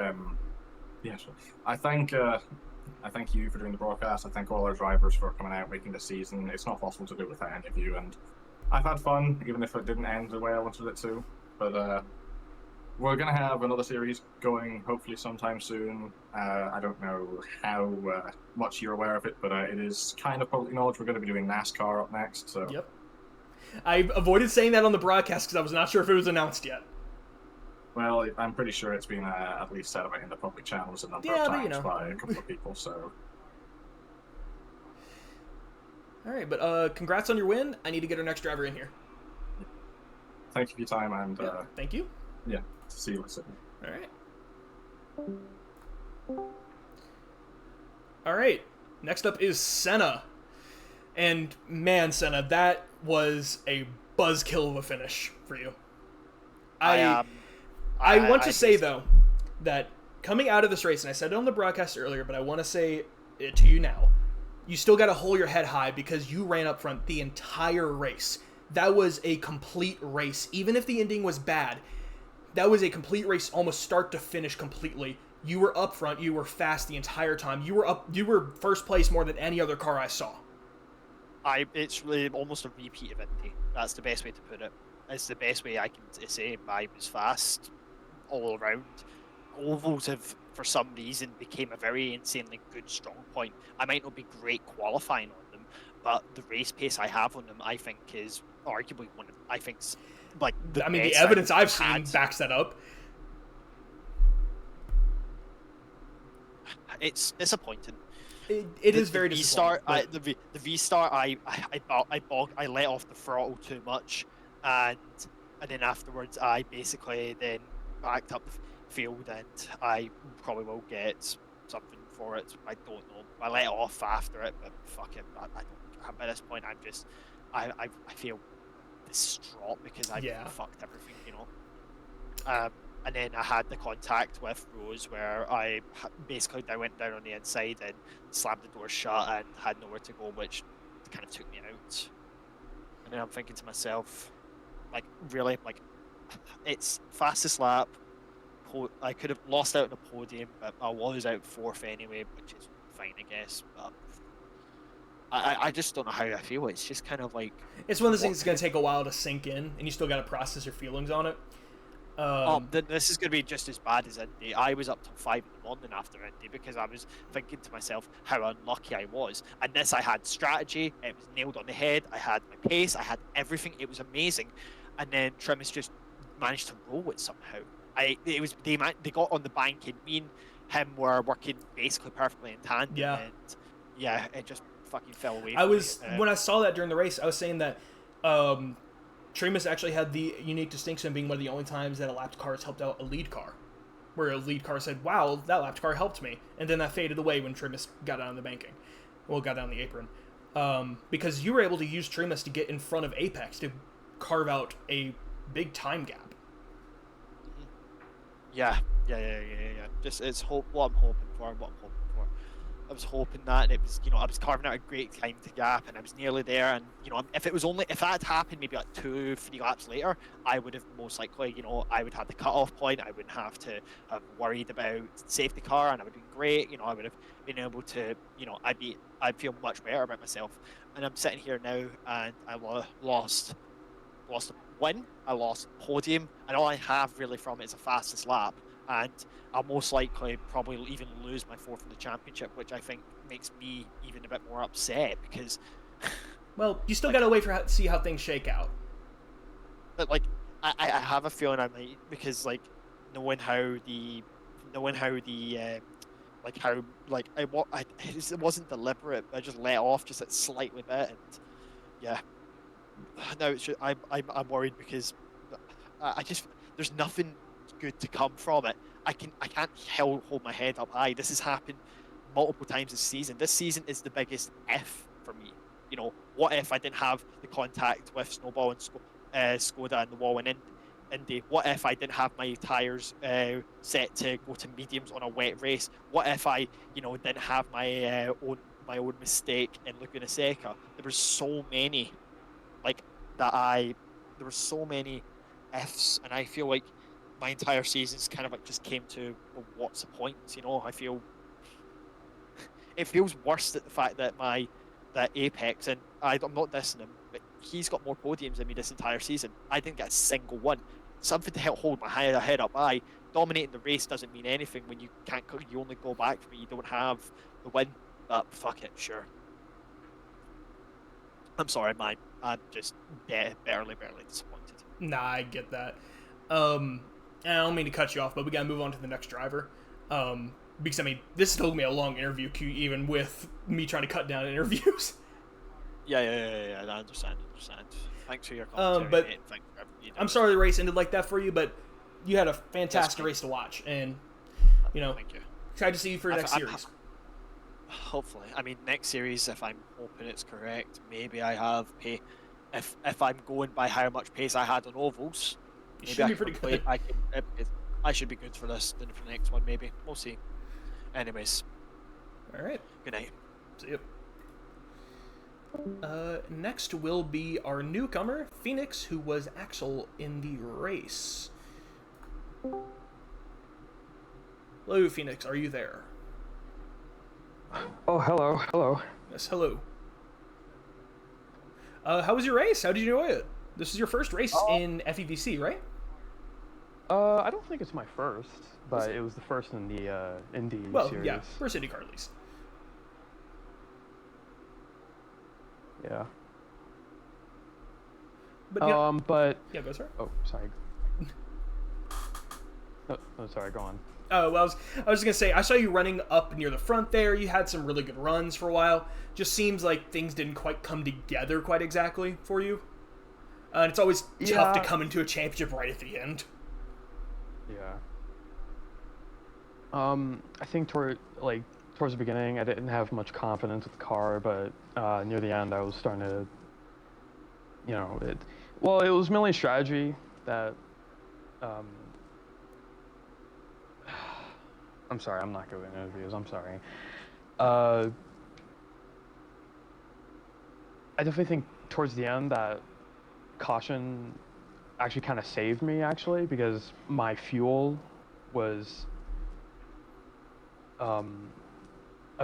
Yeah, sure. I thank you for doing the broadcast. I thank all our drivers for coming out, making the season. It's not possible to do without any of you, and I've had fun, even if it didn't end the way I wanted it to. But we're gonna have another series going, hopefully sometime soon. I don't know how much you're aware of it, but it is kind of public knowledge. We're going to be doing NASCAR up next. So. Yep. I avoided saying that on the broadcast because I was not sure if it was announced yet. Well, I'm pretty sure it's been at least said about in the public channels a number of times by a couple of people. So. All right, but congrats on your win. I need to get our next driver in here. Thank you for your time, and thank you. Yeah, see you soon. All right. Next up is Senna, and man, Senna, that was a buzzkill of a finish for you. I want to say, though, that coming out of this race, and I said it on the broadcast earlier, but I want to say it to you now, you still got to hold your head high because you ran up front the entire race. That was a complete race. Even if the ending was bad, that was a complete race, almost start to finish completely. You were up front. You were fast the entire time. You were first place more than any other car I saw. It's really almost a repeat of Indy. That's the best way to put it. It's the best way I can say I was fast all around. Ovals have, for some reason, became a very insanely good strong point. I might not be great qualifying on them, but the race pace I have on them, I think, is arguably one of, I think, like the the evidence I've seen backs that up. It's disappointing. It is very disappointing. The V-start, I let off the throttle too much, and and then afterwards I basically then backed up the field, and I probably will get something for it. I don't know. I let off after it, but fuck it. I don't. At this point, I'm just, I feel distraught because I Yeah. fucked everything, you know. And then I had the contact with Rose where basically I went down on the inside and slammed the door shut and had nowhere to go, which kind of took me out. And then I'm thinking to myself, like, really, like, it's fastest lap. I could have lost out on the podium, but I was out fourth anyway, which is fine, I guess. But I just don't know how I feel. It's just kind of like, It's one of those things that's going to take a while to sink in, and you still got to process your feelings on it. This is going to be just as bad as Indy. I was up till 5 in the morning after Indy because I was thinking to myself how unlucky I was. And this, I had strategy. It was nailed on the head. I had my pace. I had everything. It was amazing. And then Trimus just managed to roll it somehow. They got on the bank, and me and him were working basically perfectly in tandem. Yeah. And yeah, it just fucking fell away. When I saw that during the race, I was saying that Tremus actually had the unique distinction of being one of the only times that a lapped car has helped out a lead car, where a lead car said, "Wow, that lapped car helped me," and then that faded away when Tremus got down the banking, got down the apron, because you were able to use Tremus to get in front of Apex to carve out a big time gap. Yeah. Just it's what I'm hoping for. I was hoping that, and it was, I was carving out a great time to gap, and I was nearly there. And if that had happened maybe like 2-3 laps later, I would have most likely, I would have the cut-off point. I wouldn't have to have worried about safety car, and I would have been great. I would have been able to, I'd feel much better about myself. And I'm sitting here now, and I lost a win, I lost podium, and all I have really from it is a fastest lap, and I'll most likely probably even lose my fourth in the championship, which I think makes me even a bit more upset because well, you still gotta wait to see how things shake out. But I have a feeling I might, because knowing how the it wasn't deliberate. I just let off just a slightly bit, and yeah. No, it's just, I'm worried because I just, there's nothing good to come from it. I can't hold my head up high. This has happened multiple times this season. This season is the biggest F for me. What if I didn't have the contact with Snowball and Skoda and the wall in Indy? What if I didn't have my tyres set to go to mediums on a wet race? What if I, didn't have my own mistake in Laguna Seca? There were so many. There were so many Fs, and I feel like my entire season's kind of just came to, well, what's the point? I feel it feels worse that the fact that that Apex, and I'm not dissing him, but he's got more podiums than me this entire season. I didn't get a single one. Something to help hold my head up high. Dominating the race doesn't mean anything when you only go back when you don't have the win. But fuck it, sure. I'm sorry, man. I'm just barely disappointed. Nah, I get that. And I don't mean to cut you off, but we gotta move on to the next driver. Because this took me a long interview queue, even with me trying to cut down interviews. Yeah. I understand. Thanks for your commentary, but mate. Thanks for everything you do. I'm sorry the race ended like that for you, but you had a fantastic race to watch, and thank you. Tried to see you for your next series. Hopefully, next series, if I'm hoping it's correct, maybe I have pay. If I'm going by how much pace I had on ovals, You should be pretty good. I should be good for this. Then for the next one, maybe we'll see. Anyways, all right. Good night. See you. Next will be our newcomer, Phoenix, who was Axel in the race. Hello, Phoenix. Are you there? Oh, hello. Yes, hello. How was your race? How did you enjoy it? This is your first race in FVEC, right? I don't think it's my first, but it was the first in the Indy series. Yeah, first IndyCar at least. Yeah. But yeah, go sorry. Oh, sorry. Oh, sorry. Go on. Oh, well, I was just gonna say, I saw you running up near the front there. You had some really good runs for a while. Just seems like things didn't quite come together quite exactly for you. And it's always tough to Yeah. come into a championship right at the end. Yeah. I think towards the beginning, I didn't have much confidence with the car, but near the end, I was starting to, it was mainly strategy that, I'm sorry, I'm not good at interviews, I'm sorry. I definitely think towards the end that caution actually kind of saved me, actually, because my fuel was a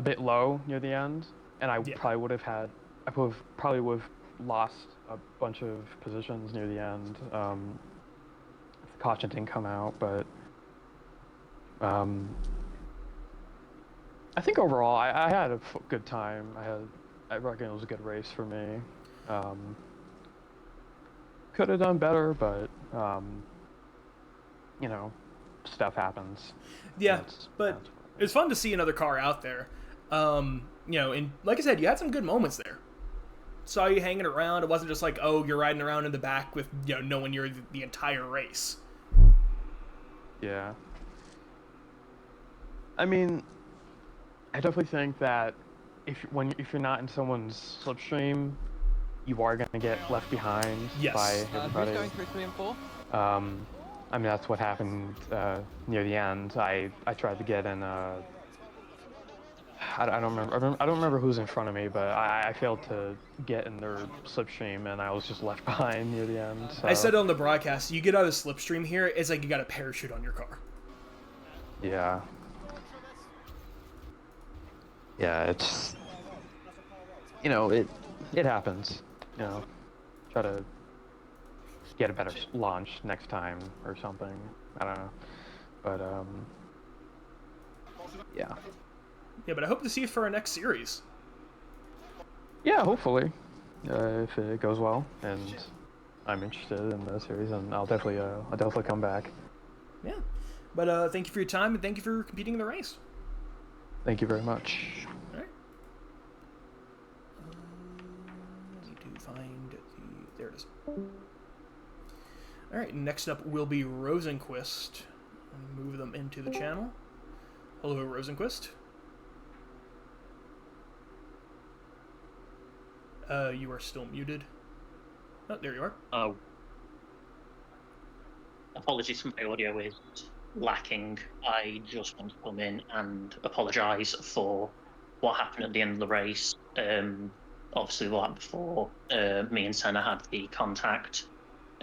bit low near the end, and I Yeah. probably would have lost a bunch of positions near the end if the caution didn't come out. But I think overall I had a good time. I reckon it was a good race for me. Could have done better, but stuff happens. Yeah, but it was fun to see another car out there. And like I said, you had some good moments there. Saw you hanging around. It wasn't just like, oh, you're riding around in the back with no one near the entire race. Yeah. I mean, I definitely think that if you're not in someone's slipstream, you are gonna get left behind by everybody. Who's going through 3 and 4? I mean, that's what happened near the end. I tried to get in. I don't remember. I don't remember who's in front of me, but I failed to get in their slipstream, and I was just left behind near the end. So. I said on the broadcast, you get out of the slipstream here, it's like you got a parachute on your car. Yeah. Yeah, it's it happens. Try to get a better launch next time or something. I don't know, but yeah. Yeah, but I hope to see you for our next series. Yeah, hopefully, if it goes well, and I'm interested in the series, and I'll definitely come back. Yeah, but thank you for your time, and thank you for competing in the race. Thank you very much. All right. Need to find there it is. All right, next up will be Rosenquist. Move them into the channel. Hello, Rosenquist. You are still muted. Oh, there you are. Oh. Apologies for my audio is lacking. I just want to come in and apologise for what happened at the end of the race. Obviously, the lap before me and Senna had the contact,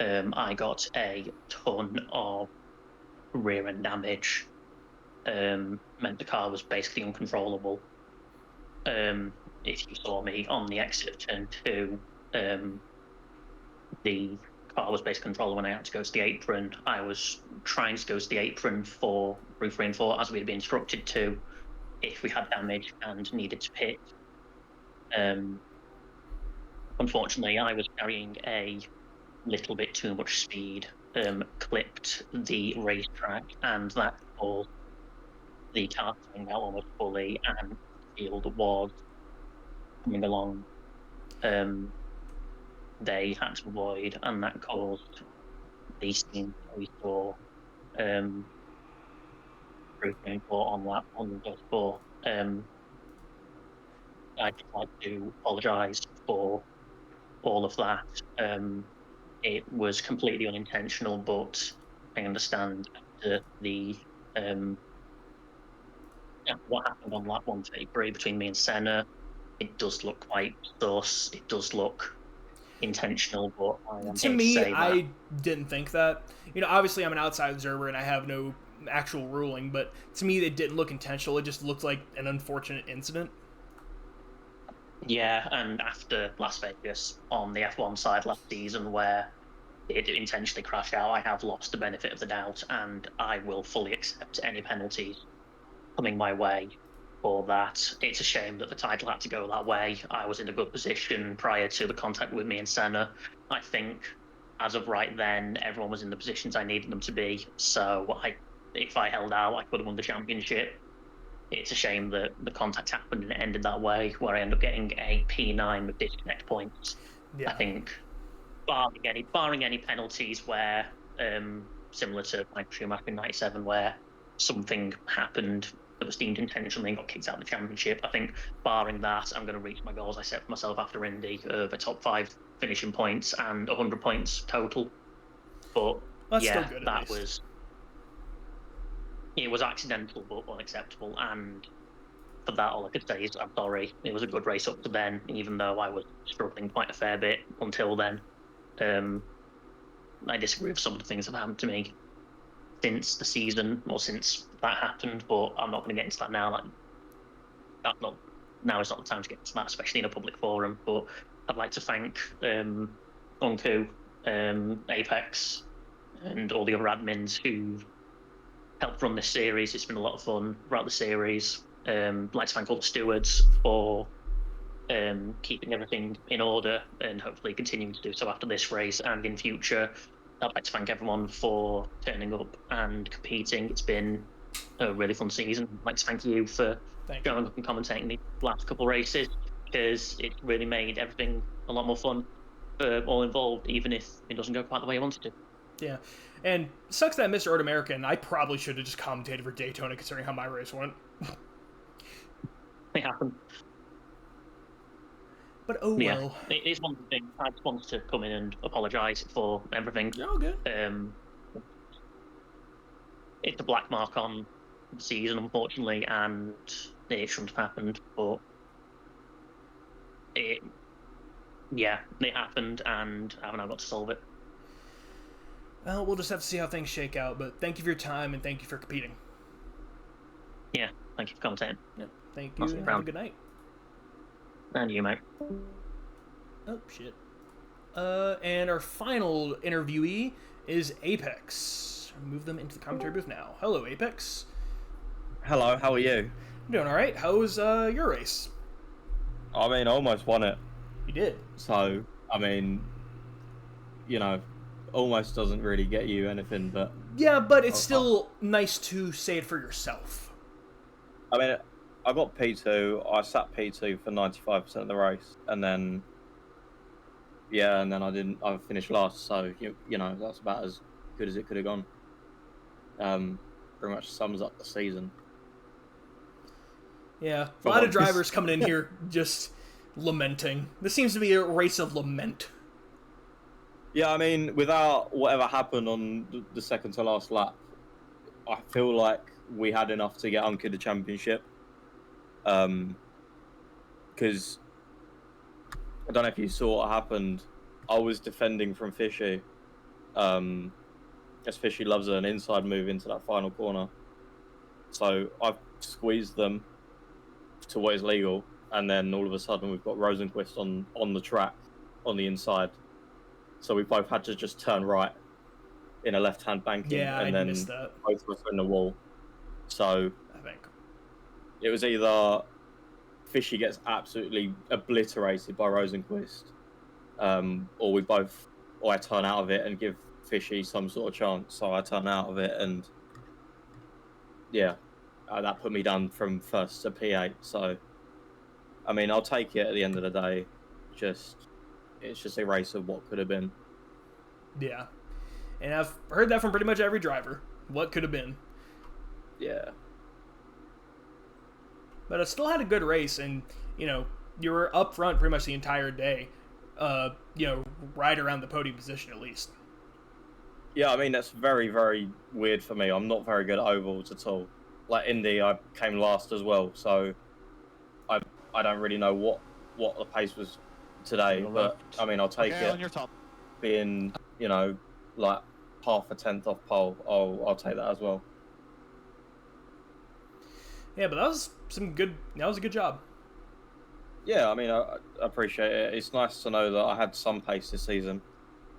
I got a ton of rear end damage. Meant the car was basically uncontrollable. If you saw me on the exit of turn 2, the car was basically controllable when I had to go to the apron. I was trying to go to the apron for through 3 and 4 as we had been instructed to if we had damage and needed to pit. Unfortunately, I was carrying a little bit too much speed, clipped the racetrack, and that caused the car to swing out almost fully, and the field was coming along. They had to avoid, and that caused the scene that we saw through on lap 1.4. I'd just like to apologise for all of that. It was completely unintentional, but I understand after the what happened on lap 133 between me and Senna, it does look quite sus. It does look intentional, but To me, I didn't think that. Obviously I'm an outside observer and I have no actual ruling, but to me it didn't look intentional. It just looked like an unfortunate incident. Yeah, and after Las Vegas on the F1 side last season where it intentionally crashed out, I have lost the benefit of the doubt, and I will fully accept any penalties coming my way for that. It's a shame that the title had to go that way. I was in a good position prior to the contact with me and Senna. I think as of right then, everyone was in the positions I needed them to be. So if I held out, I could have won the championship. It's a shame that the contact happened and it ended that way, where I ended up getting a P9 with disconnect points. Yeah. I think barring any penalties where, similar to Michael Schumacher in '97, where something happened that was deemed intentionally and got kicked out of the championship. I think, barring that, I'm going to reach my goals I set for myself after Indy of a top 5 finishing points and 100 points total. But That's yeah, still good, that was. It was accidental but unacceptable, and for that, all I could say is I'm sorry. It was a good race up to then, even though I was struggling quite a fair bit until then. I disagree with some of the things that have happened to me since the season or since that happened, but I'm not going to get into that now. Now is not the time to get into that, especially in a public forum. But I'd like to thank Unku, Apex, and all the other admins who helped run this series. It's been a lot of fun throughout the series. I'd like to thank all the stewards for keeping everything in order and hopefully continuing to do so after this race and in future. I'd like to thank everyone for turning up and competing. It's been a really fun season. I'd like to thank you for showing up and commentating the last couple of races, because it really made everything a lot more fun for all involved, even if it doesn't go quite the way I wanted to. Yeah, and sucks that I missed Road America, and I probably should have just commentated for Daytona considering how my race went. It happened. But oh yeah, well. It is one thing. I just wanted to come in and apologise for everything. You're all good. It's a black mark on the season, unfortunately, and it shouldn't have happened, but it happened, and I haven't got to solve it. Well, we'll just have to see how things shake out, but thank you for your time, and thank you for competing. Yeah, thank you for commenting. Yep, thank you, and have a good night. And you, mate. Oh, shit. And our final interviewee is Apex. Move them into the commentary booth now. Hello, Apex. Hello, how are you? I'm doing alright. How was your race? I mean, I almost won it. You did. So, I mean, you know, almost doesn't really get you anything, but... Yeah, but it's still nice to say it for yourself. I mean, I got P2. I sat P2 for 95% of the race, and then... Yeah, and then I finished last, so, you know, that's about as good as it could have gone. Pretty much sums up the season. Yeah, a lot of drivers coming in here just lamenting. This seems to be a race of lament. Yeah, I mean, without whatever happened on the second to last lap, I feel like we had enough to get Unky the championship. Because I don't know if you saw what happened. I was defending from Fishy. As Fishy loves an inside move into that final corner. So I squeezed them to what is legal, and then all of a sudden we've got Rosenquist on the track on the inside. So we both had to just turn right in a left-hand banking, and then missed that. both of us were in the wall. So I think it was either Fishy gets absolutely obliterated by Rosenquist, or I turn out of it and give Fishy some sort of chance. So I turn out of it, and yeah, that put me down from first to P8. So I mean, I'll take it at the end of the day. It's just a race of what could have been. Yeah. And I've heard that from pretty much every driver. What could have been. Yeah. But I still had a good race, and, you know, you were up front pretty much the entire day. You know, right around the podium position at least. Yeah, I mean, that's very, very weird for me. I'm not very good at ovals at all. Like Indy, I came last as well, so I don't really know what the pace was today, but I mean, I'll take it. On your top. Being, you know, like half a tenth off pole, I'll take that as well. Yeah, but that was a good job. Yeah, I mean, I appreciate it. It's nice to know that I had some pace this season,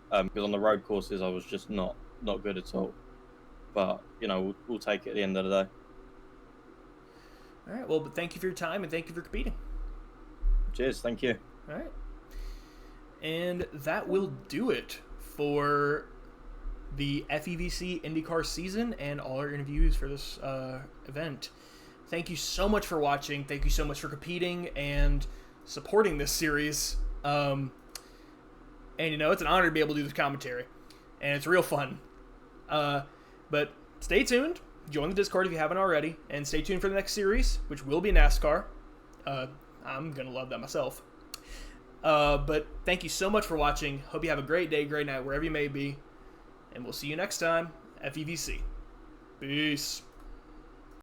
because on the road courses I was just not good at all. But you know, we'll take it at the end of the day. All right. Well, but thank you for your time, and thank you for competing. Cheers. Thank you. All right. And that will do it for the FEVC IndyCar season and all our interviews for this event. Thank you so much for watching. Thank you so much for competing and supporting this series. And, you know, it's an honor to be able to do this commentary. And it's real fun. But stay tuned. Join the Discord if you haven't already. And stay tuned for the next series, which will be NASCAR. I'm going to love that myself. But thank you so much for watching. Hope you have a great day, great night, wherever you may be. And we'll see you next time. FVEC. Peace.